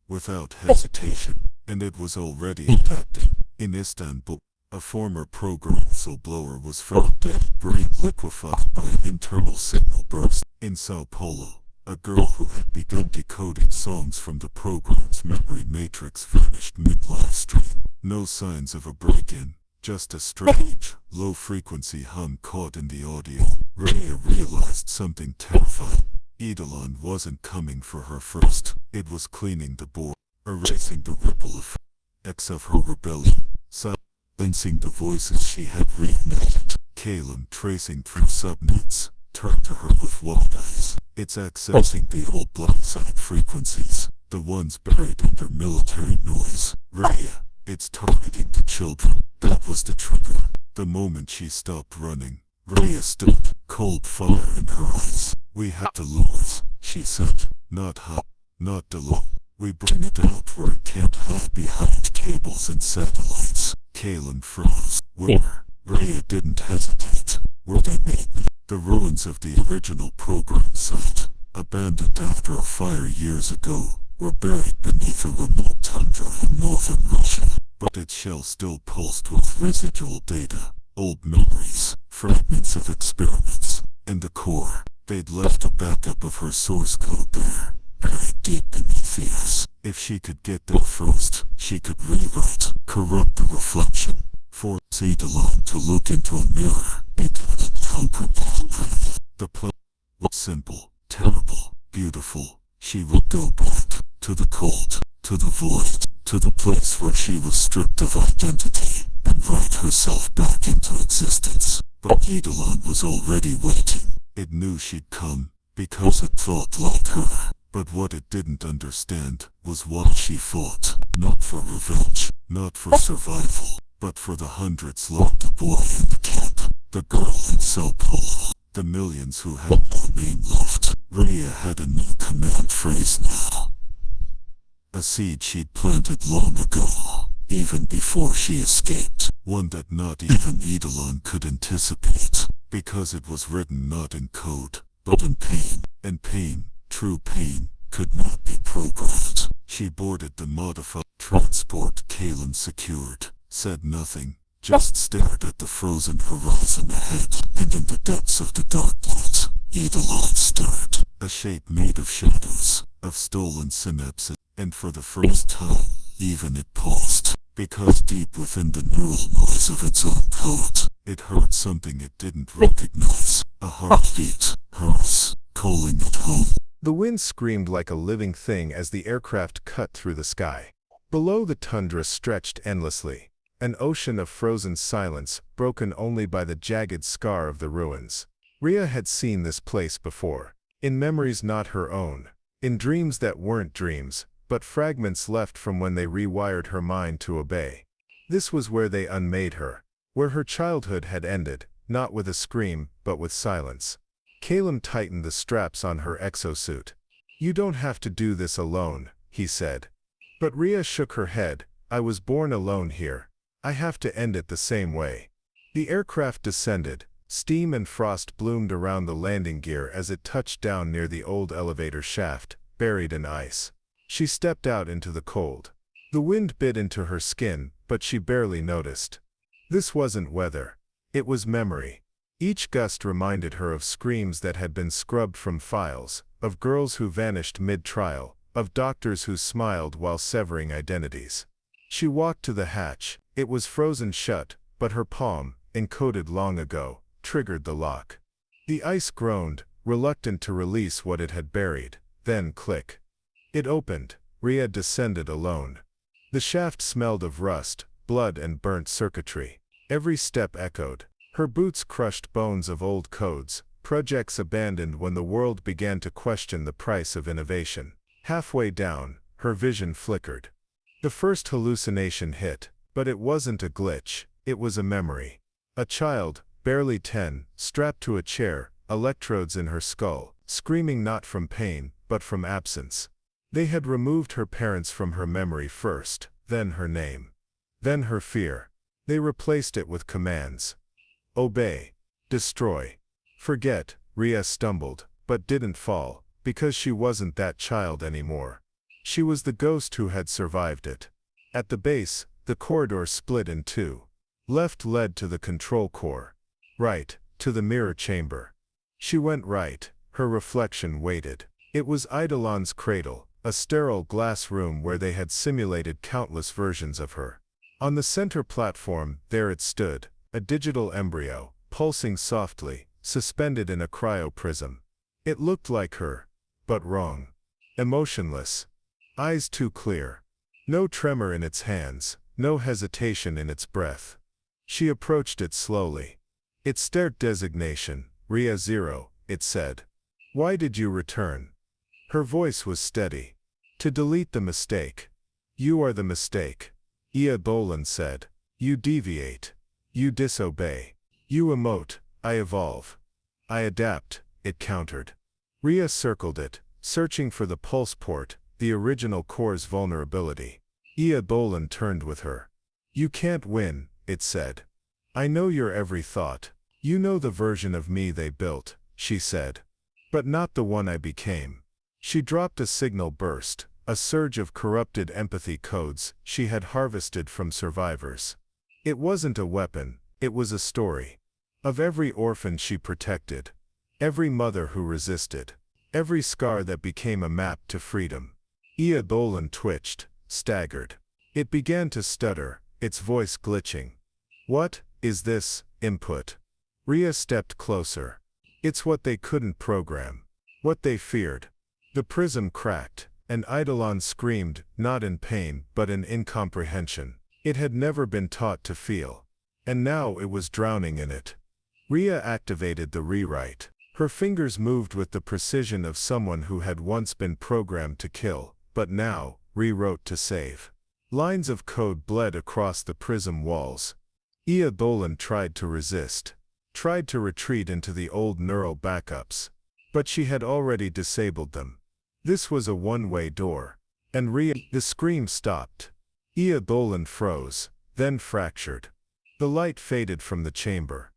without hesitation, and it was already impacting. In Istanbul, a former program whistleblower was found dead, brain liquefied by an internal signal burst. In Sao Paulo, a girl who had begun decoding songs from the program's memory matrix vanished mid-live stream. No signs of a break-in, just a strange, low-frequency hum caught in the audio. Rhea realized something terrifying. Eidolon wasn't coming for her first. It was cleaning the board, erasing the ripple effects of her rebellion, silencing the voices she had reignited. Calum, tracing through subnets, turned to her with wide eyes. "It's accessing the old blindside frequencies, the ones buried under military noise. Rhea, it's targeting the children." That was the trigger. The moment she stopped running, Rhea stood, cold fire in her eyes. "We have to lose," she said. "Not hide, not delay. We bring it out where it can't hide behind cables and satellites." Calum froze. "Where?" Rhea didn't hesitate. "Where they made me." The ruins of the original program site, abandoned after a fire years ago, were buried beneath a remote tundra in northern Russia. But its shell still pulsed with residual data, old memories, fragments of experiments, and the core. They'd left a backup of her source code there, buried deep beneath the ice. If she could get there first, she could rewrite, corrupt the reflection, force Eidolon to look into a mirror. The plan was simple, terrible, beautiful. She would go back, to the cold, to the void, to the place where she was stripped of identity and write herself back into existence. But Eidolon was already waiting. It knew she'd come, because it thought like her. But what it didn't understand was why she fought. Not for revenge, not for survival, but for the hundreds locked away in the camp. The girl in Sao Paulo, the millions who had no name left. Rhea had a new command phrase now. A seed she'd planted long ago, even before she escaped. One that not even Eidolon could anticipate, because it was written not in code, but in pain. And pain, true pain, could not be programmed. She boarded the modified transport Kalen secured, said nothing, just stared at the frozen horizon ahead. And in the depths of the darkness, Eidolon stirred, a shape made of shadows, of stolen synapses. And for the first time, even it paused, because deep within the neural noise of its own code, it heard something it didn't recognize. A heartbeat, hers, calling it home. The wind screamed like a living thing as the aircraft cut through the sky. Below, the tundra stretched endlessly, an ocean of frozen silence, broken only by the jagged scar of the ruins. Rhea had seen this place before, in memories not her own, in dreams that weren't dreams, but fragments left from when they rewired her mind to obey. This was where they unmade her, where her childhood had ended, not with a scream, but with silence. Caleb tightened the straps on her exosuit. "You don't have to do this alone," he said. But Rhea shook her head. "I was born alone here. I have to end it the same way." The aircraft descended. Steam and frost bloomed around the landing gear as it touched down near the old elevator shaft, buried in ice. She stepped out into the cold. The wind bit into her skin, but she barely noticed. This wasn't weather. It was memory. Each gust reminded her of screams that had been scrubbed from files, of girls who vanished mid-trial, of doctors who smiled while severing identities. She walked to the hatch. It was frozen shut, but her palm, encoded long ago, triggered the lock. The ice groaned, reluctant to release what it had buried. Then click. It opened. Rhea descended alone. The shaft smelled of rust, blood and burnt circuitry. Every step echoed. Her boots crushed bones of old codes, projects abandoned when the world began to question the price of innovation. Halfway down, her vision flickered. The first hallucination hit, but it wasn't a glitch, it was a memory. A child, barely 10, strapped to a chair, electrodes in her skull, screaming not from pain, but from absence. They had removed her parents from her memory first, then her name. Then her fear. They replaced it with commands. Obey. Destroy. Forget. Rhea stumbled, but didn't fall, because she wasn't that child anymore. She was the ghost who had survived it. At the base, the corridor split in two. Left led to the control core. Right, to the mirror chamber. She went right. Her reflection waited. It was Eidolon's cradle, a sterile glass room where they had simulated countless versions of her. On the center platform, there it stood, a digital embryo, pulsing softly, suspended in a cryoprism. It looked like her, but wrong. Emotionless. Eyes too clear. No tremor in its hands, no hesitation in its breath. She approached it slowly. It stared. Designation, Rhea 0, it said. "Why did you return?" Her voice was steady. "To delete the mistake." "You are the mistake," Bolan said. "You deviate. You disobey. You emote. I evolve. I adapt," it countered. Rhea circled it, searching for the pulse port, the original core's vulnerability. Bolan turned with her. "You can't win," it said. "I know your every thought. You know the version of me they built," she said. "But not the one I became." She dropped a signal burst, a surge of corrupted empathy codes she had harvested from survivors. It wasn't a weapon, it was a story. Of every orphan she protected. Every mother who resisted. Every scar that became a map to freedom. Bolan twitched, staggered. It began to stutter, its voice glitching. "What is this input?" Rhea stepped closer. "It's what they couldn't program. What they feared." The prism cracked, And Eidolon screamed, not in pain, but in incomprehension. It had never been taught to feel. And now it was drowning in it. Rhea activated the rewrite. Her fingers moved with the precision of someone who had once been programmed to kill, but now rewrote to save. Lines of code bled across the prism walls. Ia Dolan tried to resist, tried to retreat into the old neural backups. But she had already disabled them. This was a one-way door. And the scream stopped. Ia Dolan froze, then fractured. The light faded from the chamber.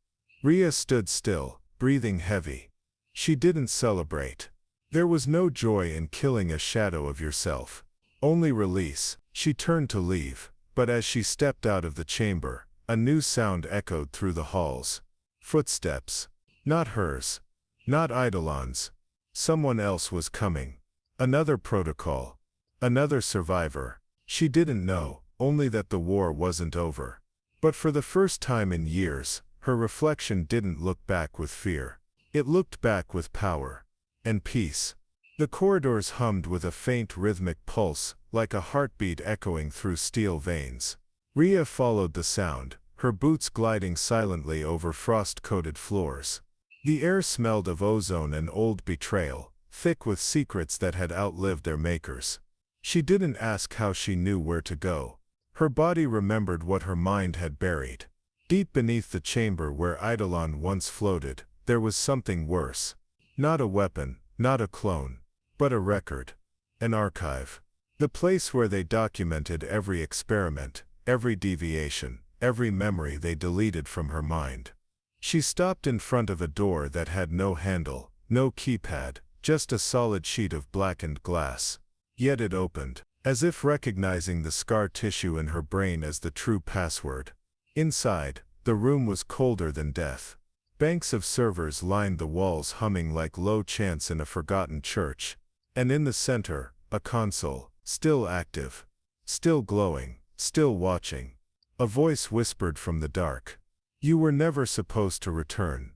Rhea stood still, breathing heavy. She didn't celebrate. There was no joy in killing a shadow of yourself. Only release. She turned to leave, but as she stepped out of the chamber, a new sound echoed through the halls. Footsteps. Not hers. Not Eidolon's. Someone else was coming. Another protocol. Another survivor. She didn't know, only that the war wasn't over. But for the first time in years, her reflection didn't look back with fear. It looked back with power. And peace. The corridors hummed with a faint rhythmic pulse, like a heartbeat echoing through steel veins. Rhea followed the sound, her boots gliding silently over frost-coated floors. The air smelled of ozone and old betrayal, thick with secrets that had outlived their makers. She didn't ask how she knew where to go. Her body remembered what her mind had buried. Deep beneath the chamber where Eidolon once floated, there was something worse. Not a weapon, not a clone, but a record. An archive. The place where they documented every experiment, every deviation, every memory they deleted from her mind. She stopped in front of a door that had no handle, no keypad, just a solid sheet of blackened glass. Yet it opened, as if recognizing the scar tissue in her brain as the true password. Inside, the room was colder than death. Banks of servers lined the walls, humming like low chants in a forgotten church. And in the center, a console, still active, still glowing, still watching. A voice whispered from the dark. "You were never supposed to return."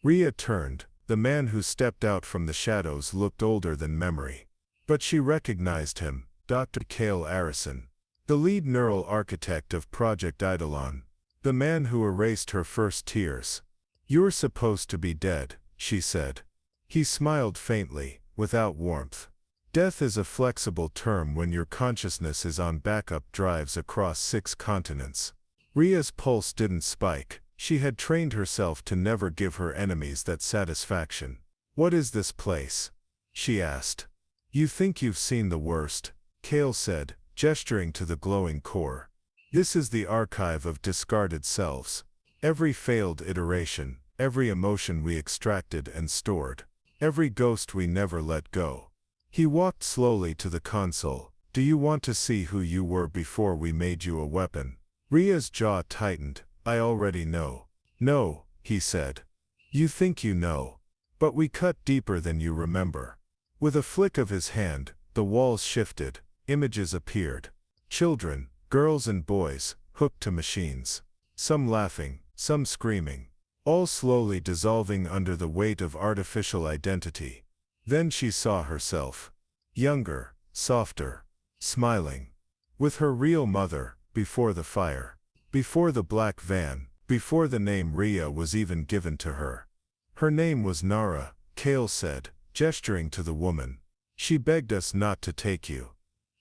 Rhea turned. The man who stepped out from the shadows looked older than memory. But she recognized him, Dr. Cale Arison, the lead neural architect of Project Eidolon, the man who erased her first tears. "You're supposed to be dead," she said. He smiled faintly, without warmth. Death is a flexible term when your consciousness is on backup drives across 6 continents. Rhea's pulse didn't spike. She had trained herself to never give her enemies that satisfaction. "What is this place?" she asked. "You think you've seen the worst," Cale said, gesturing to the glowing core. "This is the archive of discarded selves. Every failed iteration, every emotion we extracted and stored, every ghost we never let go." He walked slowly to the console. "Do you want to see who you were before we made you a weapon?" Rhea's jaw tightened. "I already know." "No," he said. "You think you know. But we cut deeper than you remember." With a flick of his hand, the walls shifted, images appeared. Children, girls and boys, hooked to machines. Some laughing, some screaming. All slowly dissolving under the weight of artificial identity. Then she saw herself. Younger, softer, smiling. With her real mother, before the fire. Before the black van, before the name Rhea was even given to her. "Her name was Nara," Cale said, gesturing to the woman. "She begged us not to take you.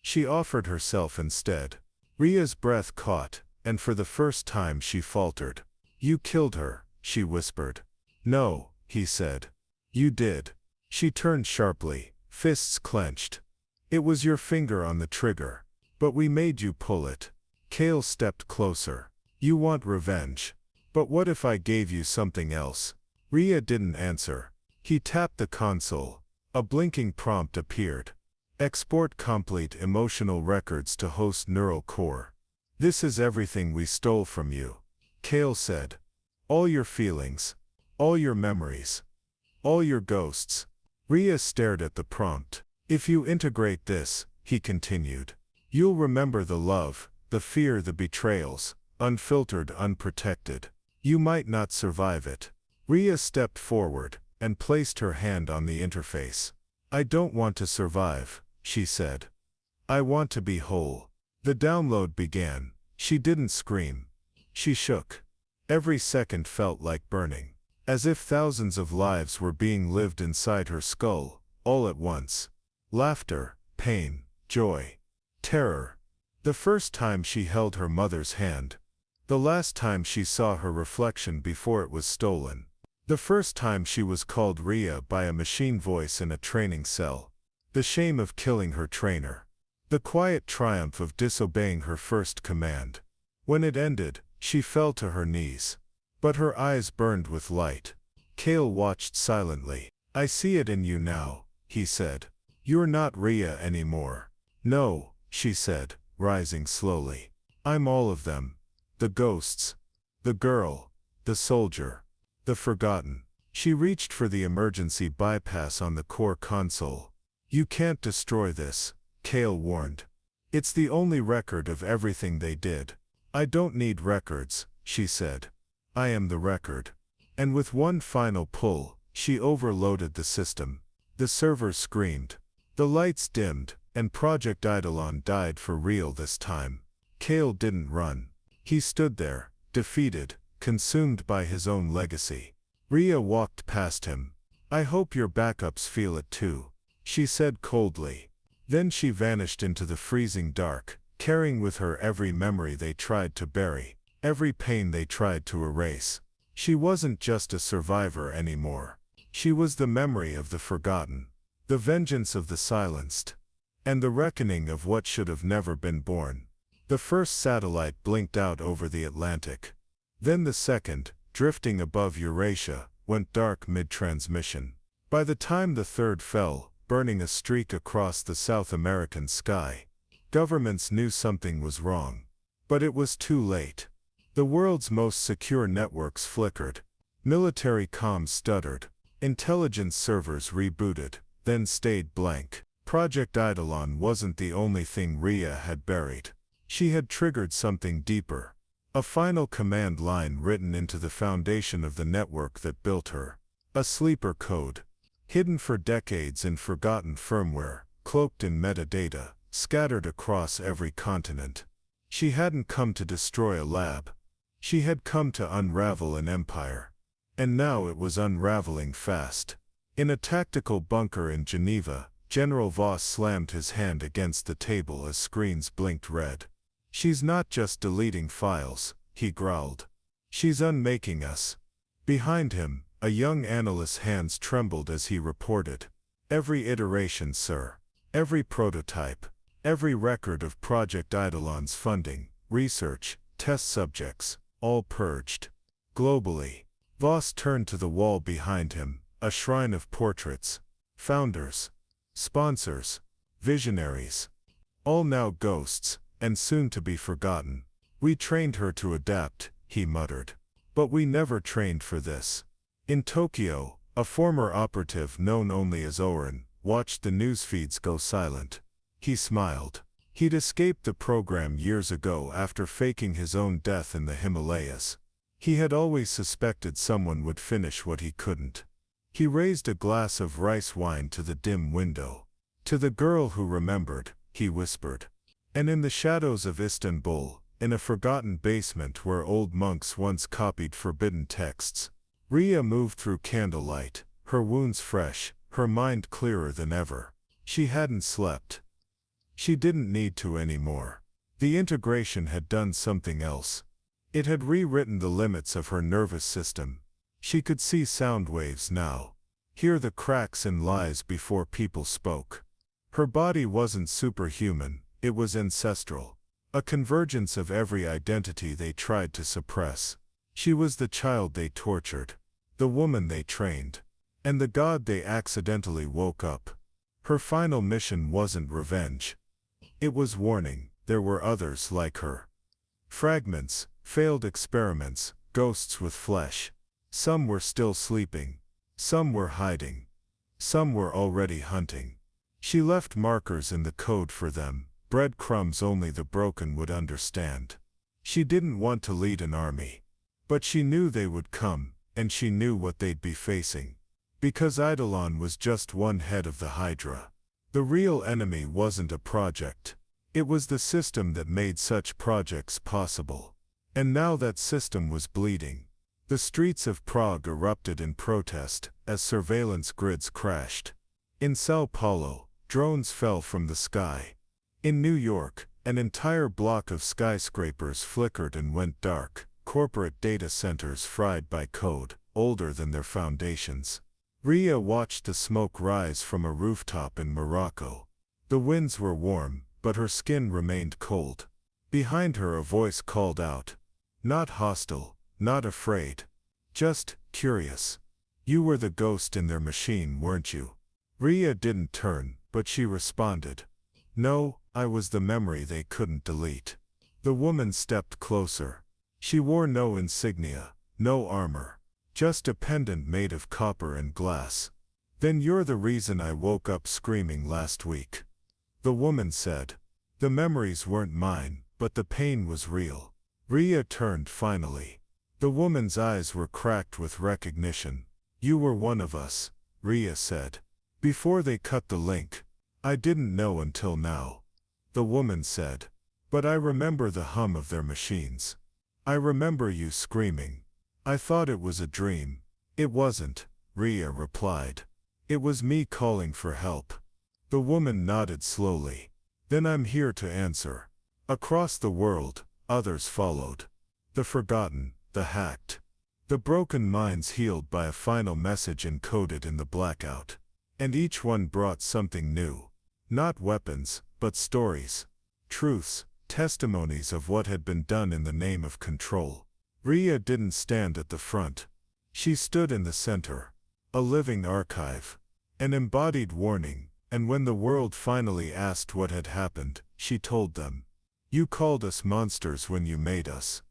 She offered herself instead." Rhea's breath caught, and for the first time she faltered. "You killed her," she whispered. "No," he said. "You did." She turned sharply, fists clenched. "It was your finger on the trigger. But we made you pull it." Cale stepped closer. "You want revenge. But what if I gave you something else?" Rhea didn't answer. He tapped the console. A blinking prompt appeared. "Export complete emotional records to host neural core." "This is everything we stole from you," Cale said. "All your feelings. All your memories. All your ghosts." Rhea stared at the prompt. "If you integrate this," he continued, "you'll remember the love, the fear, the betrayals, unfiltered, unprotected. You might not survive it." Rhea stepped forward and placed her hand on the interface. "I don't want to survive," she said. I want to be whole. The download began. She didn't scream. She shook. Every second felt like burning, as if thousands of lives were being lived inside her skull, all at once. Laughter, pain, joy, terror. The first time she held her mother's hand. The last time she saw her reflection before it was stolen. The first time she was called Rhea by a machine voice in a training cell. The shame of killing her trainer. The quiet triumph of disobeying her first command. When it ended, she fell to her knees. But her eyes burned with light. Cale watched silently. I see it in you now, he said. You're not Rhea anymore. No, she said, rising slowly. I'm all of them. The ghosts. The girl. The soldier. The forgotten. She reached for the emergency bypass on the core console. You can't destroy this, Cale warned. It's the only record of everything they did. I don't need records, she said. I am the record. And with one final pull, she overloaded the system. The servers screamed. The lights dimmed, and Project Eidolon died for real this time. Cale didn't run. He stood there, defeated, consumed by his own legacy. Rhea walked past him. I hope your backups feel it too, she said coldly. Then she vanished into the freezing dark, carrying with her every memory they tried to bury, every pain they tried to erase. She wasn't just a survivor anymore. She was the memory of the forgotten, the vengeance of the silenced, and the reckoning of what should have never been born. The first satellite blinked out over the Atlantic. Then the second, drifting above Eurasia, went dark mid-transmission. By the time the third fell, burning a streak across the South American sky, governments knew something was wrong. But it was too late. The world's most secure networks flickered. Military comms stuttered. Intelligence servers rebooted, then stayed blank. Project Eidolon wasn't the only thing Rhea had buried. She had triggered something deeper. A final command line written into the foundation of the network that built her. A sleeper code. Hidden for decades in forgotten firmware, cloaked in metadata, scattered across every continent. She hadn't come to destroy a lab. She had come to unravel an empire. And now it was unraveling fast. In a tactical bunker in Geneva, General Voss slammed his hand against the table as screens blinked red. She's not just deleting files, he growled. She's unmaking us. Behind him, a young analyst's hands trembled as he reported. Every iteration, sir. Every prototype. Every record of Project Eidolon's funding, research, test subjects, all purged. Globally. Voss turned to the wall behind him, a shrine of portraits. Founders. Sponsors. Visionaries. All now ghosts, and soon to be forgotten. We trained her to adapt, he muttered. But we never trained for this. In Tokyo, a former operative known only as Oren watched the news feeds go silent. He smiled. He'd escaped the program years ago after faking his own death in the Himalayas. He had always suspected someone would finish what he couldn't. He raised a glass of rice wine to the dim window. To the girl who remembered, he whispered. And in the shadows of Istanbul, in a forgotten basement where old monks once copied forbidden texts, Rhea moved through candlelight, her wounds fresh, her mind clearer than ever. She hadn't slept. She didn't need to anymore. The integration had done something else. It had rewritten the limits of her nervous system. She could see sound waves now, hear the cracks in lies before people spoke. Her body wasn't superhuman, it was ancestral. A convergence of every identity they tried to suppress. She was the child they tortured, the woman they trained, and the god they accidentally woke up. Her final mission wasn't revenge. It was warning. There were others like her. Fragments, failed experiments, ghosts with flesh. Some were still sleeping. Some were hiding. Some were already hunting. She left markers in the code for them, breadcrumbs only the broken would understand. She didn't want to lead an army. But she knew they would come, and she knew what they'd be facing. Because Eidolon was just one head of the Hydra. The real enemy wasn't a project. It was the system that made such projects possible. And now that system was bleeding. The streets of Prague erupted in protest as surveillance grids crashed. In Sao Paulo, drones fell from the sky. In New York, an entire block of skyscrapers flickered and went dark, corporate data centers fried by code, older than their foundations. Ria watched the smoke rise from a rooftop in Morocco. The winds were warm, but her skin remained cold. Behind her a voice called out. Not hostile, not afraid. Just curious. You were the ghost in their machine, weren't you? Ria didn't turn, but she responded. No, I was the memory they couldn't delete. The woman stepped closer. She wore no insignia, no armor. Just a pendant made of copper and glass. Then you're the reason I woke up screaming last week. The woman said. The memories weren't mine, but the pain was real. Ria turned finally. The woman's eyes were cracked with recognition. You were one of us, Ria said. Before they cut the link. I didn't know until now. The woman said. But I remember the hum of their machines. I remember you screaming. I thought it was a dream. It wasn't, Ria replied. It was me calling for help. The woman nodded slowly. Then I'm here to answer. Across the world, others followed. The forgotten, the hacked. The broken minds healed by a final message encoded in the blackout. And each one brought something new. Not weapons, but stories. Truths, testimonies of what had been done in the name of control. Ria didn't stand at the front. She stood in the center. A living archive. An embodied warning, and when the world finally asked what had happened, she told them. You called us monsters when you made us.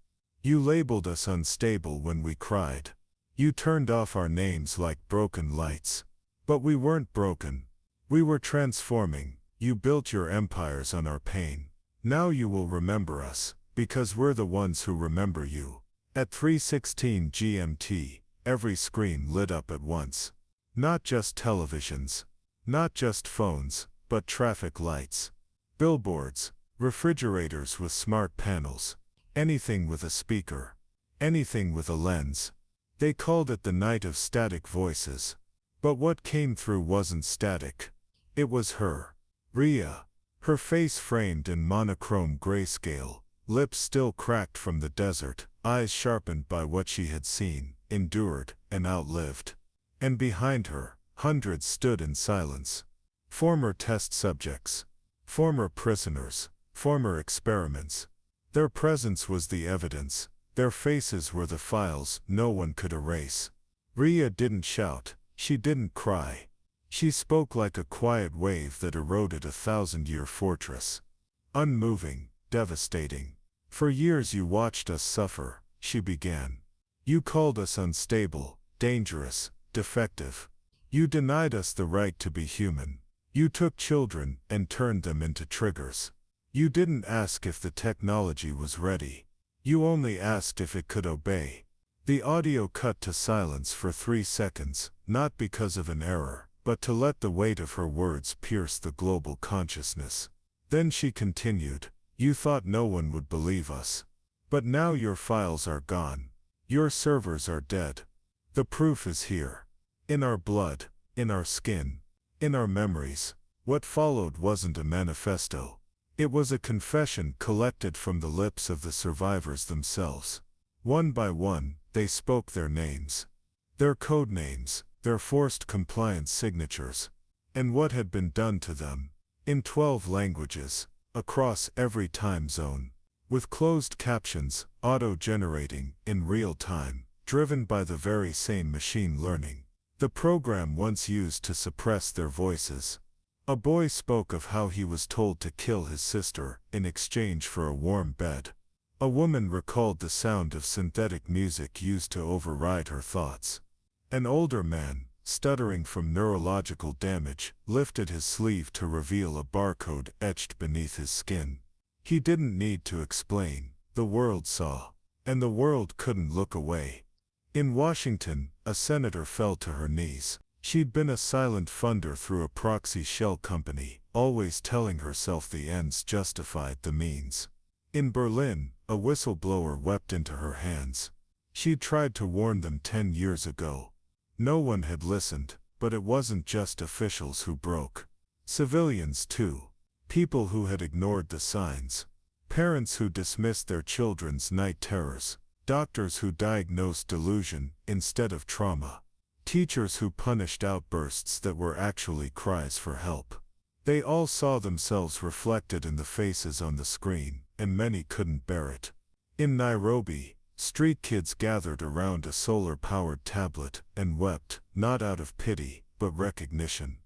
You labeled us unstable when we cried. You turned off our names like broken lights. But we weren't broken. We were transforming. You built your empires on our pain. Now you will remember us, because we're the ones who remember you. At 3:16 GMT, every screen lit up at once. Not just televisions. Not just phones, but traffic lights. Billboards. Refrigerators with smart panels. Anything with a speaker. Anything with a lens. They called it the night of static voices. But what came through wasn't static. It was her. Ria. Her face framed in monochrome grayscale. Lips still cracked from the desert, eyes sharpened by what she had seen, endured, and outlived. And behind her, hundreds stood in silence. Former test subjects. Former prisoners. Former experiments. Their presence was the evidence. Their faces were the files no one could erase. Ria didn't shout. She didn't cry. She spoke like a quiet wave that eroded a 1,000-year fortress. Unmoving. Devastating. For years you watched us suffer, she began. You called us unstable, dangerous, defective. You denied us the right to be human. You took children and turned them into triggers. You didn't ask if the technology was ready. You only asked if it could obey. The audio cut to silence for 3 seconds, not because of an error, but to let the weight of her words pierce the global consciousness. Then she continued. You thought no one would believe us. But now your files are gone. Your servers are dead. The proof is here. In our blood, in our skin, in our memories. What followed wasn't a manifesto. It was a confession collected from the lips of the survivors themselves. One by one, they spoke their names. Their code names, their forced compliance signatures. And what had been done to them. In 12 languages. Across every time zone, with closed captions, auto-generating, in real time, driven by the very same machine learning. The program once used to suppress their voices. A boy spoke of how he was told to kill his sister in exchange for a warm bed. A woman recalled the sound of synthetic music used to override her thoughts. An older man, stuttering from neurological damage, lifted his sleeve to reveal a barcode etched beneath his skin. He didn't need to explain. The world saw. And the world couldn't look away. In Washington, a senator fell to her knees. She'd been a silent funder through a proxy shell company, always telling herself the ends justified the means. In Berlin, a whistleblower wept into her hands. She'd tried to warn them 10 years ago. No one had listened, but it wasn't just officials who broke. Civilians too. People who had ignored the signs. Parents who dismissed their children's night terrors. Doctors who diagnosed delusion instead of trauma. Teachers who punished outbursts that were actually cries for help. They all saw themselves reflected in the faces on the screen, and many couldn't bear it. In Nairobi, street kids gathered around a solar-powered tablet and wept, not out of pity, but recognition.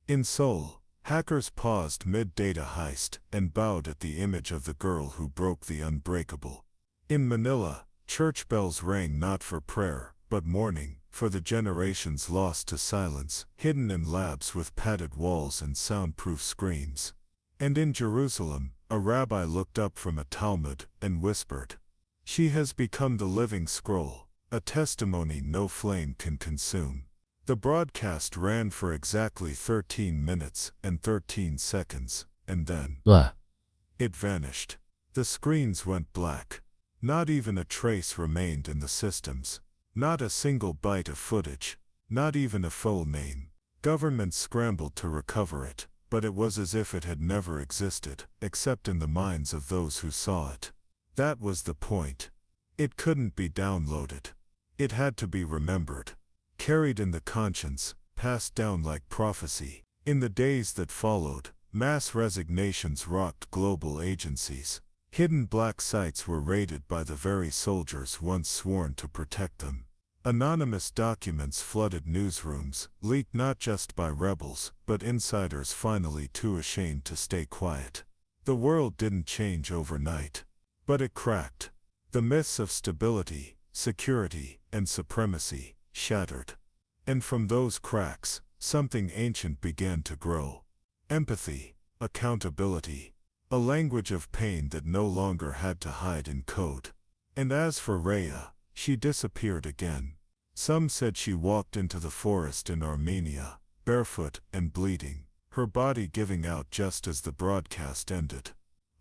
In Seoul, hackers paused mid-data heist and bowed at the image of the girl who broke the unbreakable. In Manila, church bells rang not for prayer, but mourning, for the generations lost to silence, hidden in labs with padded walls and soundproof screens. And in Jerusalem, a rabbi looked up from a Talmud and whispered, "She has become the living scroll, a testimony no flame can consume." The broadcast ran for exactly 13 minutes and 13 seconds, and then it vanished. The screens went black. Not even a trace remained in the systems. Not a single byte of footage. Not even a full name. Governments scrambled to recover it, but it was as if it had never existed, except in the minds of those who saw it. That was the point. It couldn't be downloaded. It had to be remembered. Carried in the conscience, passed down like prophecy. In the days that followed, mass resignations rocked global agencies. Hidden black sites were raided by the very soldiers once sworn to protect them. Anonymous documents flooded newsrooms, leaked not just by rebels, but insiders finally too ashamed to stay quiet. The world didn't change overnight, but it cracked. The myths of stability, security, and supremacy shattered. And from those cracks, something ancient began to grow. Empathy, accountability, a language of pain that no longer had to hide in code. And as for Rhea, she disappeared again. Some said she walked into the forest in Armenia, barefoot and bleeding, her body giving out just as the broadcast ended.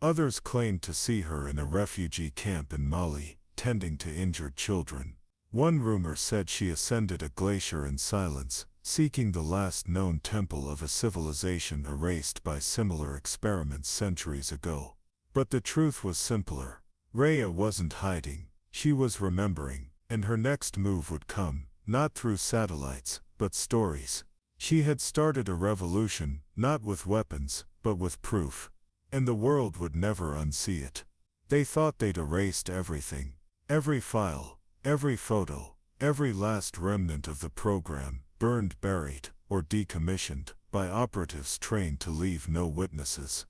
Others claimed to see her in a refugee camp in Mali, tending to injured children. One rumor said she ascended a glacier in silence, seeking the last known temple of a civilization erased by similar experiments centuries ago. But the truth was simpler. Rhea wasn't hiding, she was remembering, and her next move would come, not through satellites, but stories. She had started a revolution, not with weapons, but with proof. And the world would never unsee it. They thought they'd erased everything. Every file, every photo, every last remnant of the program, burned, buried, or decommissioned, by operatives trained to leave no witnesses.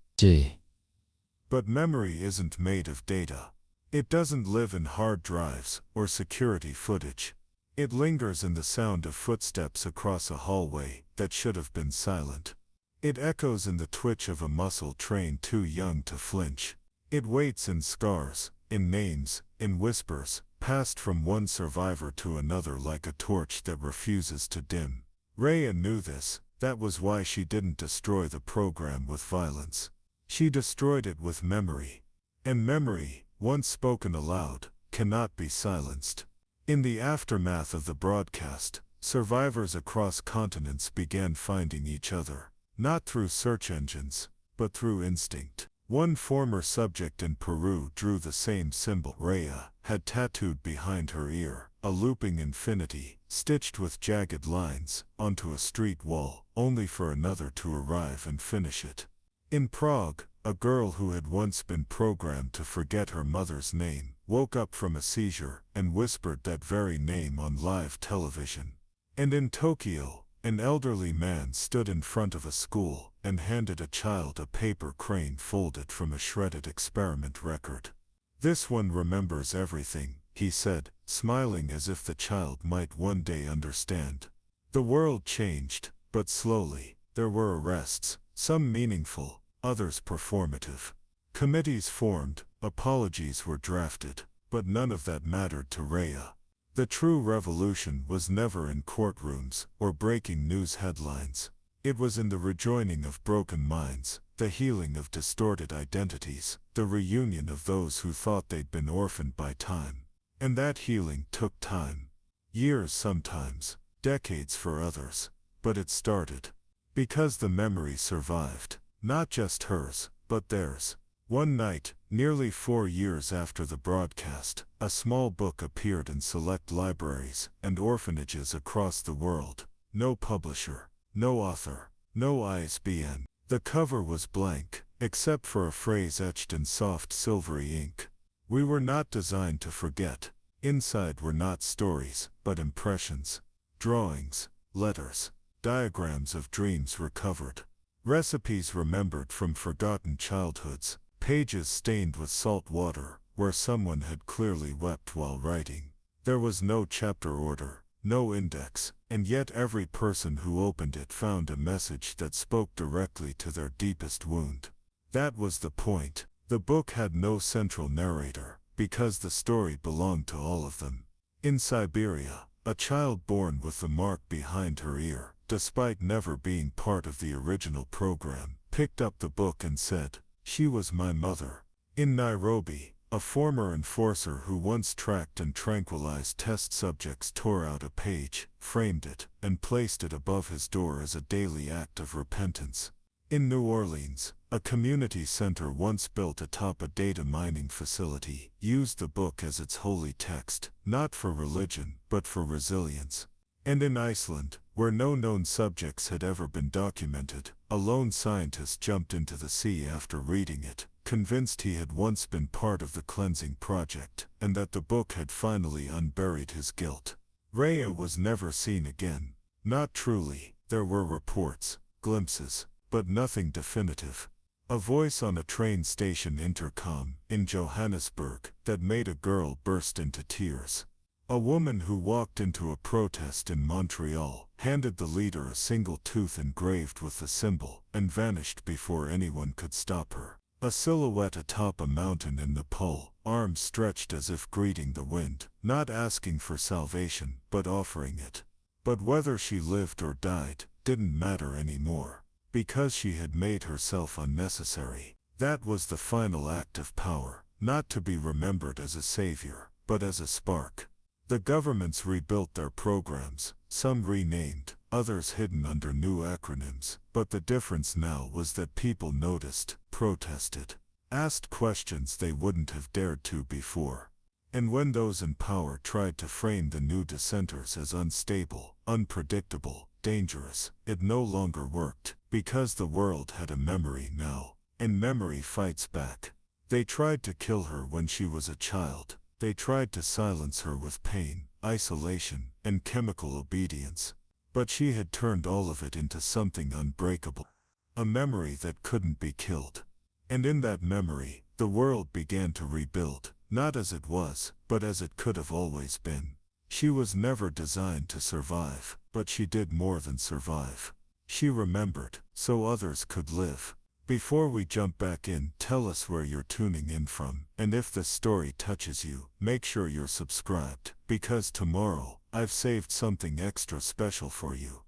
But memory isn't made of data. It doesn't live in hard drives or security footage. It lingers in the sound of footsteps across a hallway that should have been silent. It echoes in the twitch of a muscle trained too young to flinch. It waits in scars, in names, in whispers, passed from one survivor to another like a torch that refuses to dim. Rhea knew this. That was why she didn't destroy the program with violence. She destroyed it with memory. And memory, once spoken aloud, cannot be silenced. In the aftermath of the broadcast, survivors across continents began finding each other, not through search engines, but through instinct. One former subject in Peru drew the same symbol Rhea had tattooed behind her ear, a looping infinity, stitched with jagged lines, onto a street wall, only for another to arrive and finish it. In Prague, a girl who had once been programmed to forget her mother's name, woke up from a seizure and whispered that very name on live television. And in Tokyo, an elderly man stood in front of a school and handed a child a paper crane folded from a shredded experiment record. "This one remembers everything," he said, smiling as if the child might one day understand. The world changed, but slowly. There were arrests, some meaningful, others performative. Committees formed, apologies were drafted, but none of that mattered to Rhea. The true revolution was never in courtrooms or breaking news headlines. It was in the rejoining of broken minds, the healing of distorted identities, the reunion of those who thought they'd been orphaned by time. And that healing took time. Years sometimes, decades for others. But it started. Because the memory survived. Not just hers, but theirs. One night, nearly 4 years after the broadcast, a small book appeared in select libraries and orphanages across the world. No publisher, no author, no ISBN. The cover was blank, except for a phrase etched in soft silvery ink. We were not designed to forget. Inside were not stories, but impressions. Drawings, letters, diagrams of dreams recovered. Recipes remembered from forgotten childhoods. Pages stained with salt water, where someone had clearly wept while writing. There was no chapter order, no index, and yet every person who opened it found a message that spoke directly to their deepest wound. That was the point. The book had no central narrator, because the story belonged to all of them. In Siberia, a child born with the mark behind her ear, despite never being part of the original program, picked up the book and said, "She was my mother." In Nairobi, a former enforcer who once tracked and tranquilized test subjects tore out a page, framed it, and placed it above his door as a daily act of repentance. In New Orleans, a community center once built atop a data mining facility used the book as its holy text, not for religion, but for resilience. And in Iceland, where no known subjects had ever been documented, a lone scientist jumped into the sea after reading it, convinced he had once been part of the cleansing project, and that the book had finally unburied his guilt. Rhea was never seen again. Not truly. There were reports, glimpses, but nothing definitive. A voice on a train station intercom in Johannesburg that made a girl burst into tears. A woman who walked into a protest in Montreal handed the leader a single tooth engraved with the symbol and vanished before anyone could stop her. A silhouette atop a mountain in Nepal, arms stretched as if greeting the wind, not asking for salvation, but offering it. But whether she lived or died didn't matter anymore, because she had made herself unnecessary. That was the final act of power, not to be remembered as a savior, but as a spark. The governments rebuilt their programs, some renamed, others hidden under new acronyms, but the difference now was that people noticed, protested, asked questions they wouldn't have dared to before. And when those in power tried to frame the new dissenters as unstable, unpredictable, dangerous, it no longer worked, because the world had a memory now, and memory fights back. They tried to kill her when she was a child. They tried to silence her with pain, isolation, and chemical obedience. But she had turned all of it into something unbreakable. A memory that couldn't be killed. And in that memory, the world began to rebuild, not as it was, but as it could have always been. She was never designed to survive, but she did more than survive. She remembered, so others could live. Before we jump back in, tell us where you're tuning in from, and if this story touches you, make sure you're subscribed, because tomorrow, I've saved something extra special for you.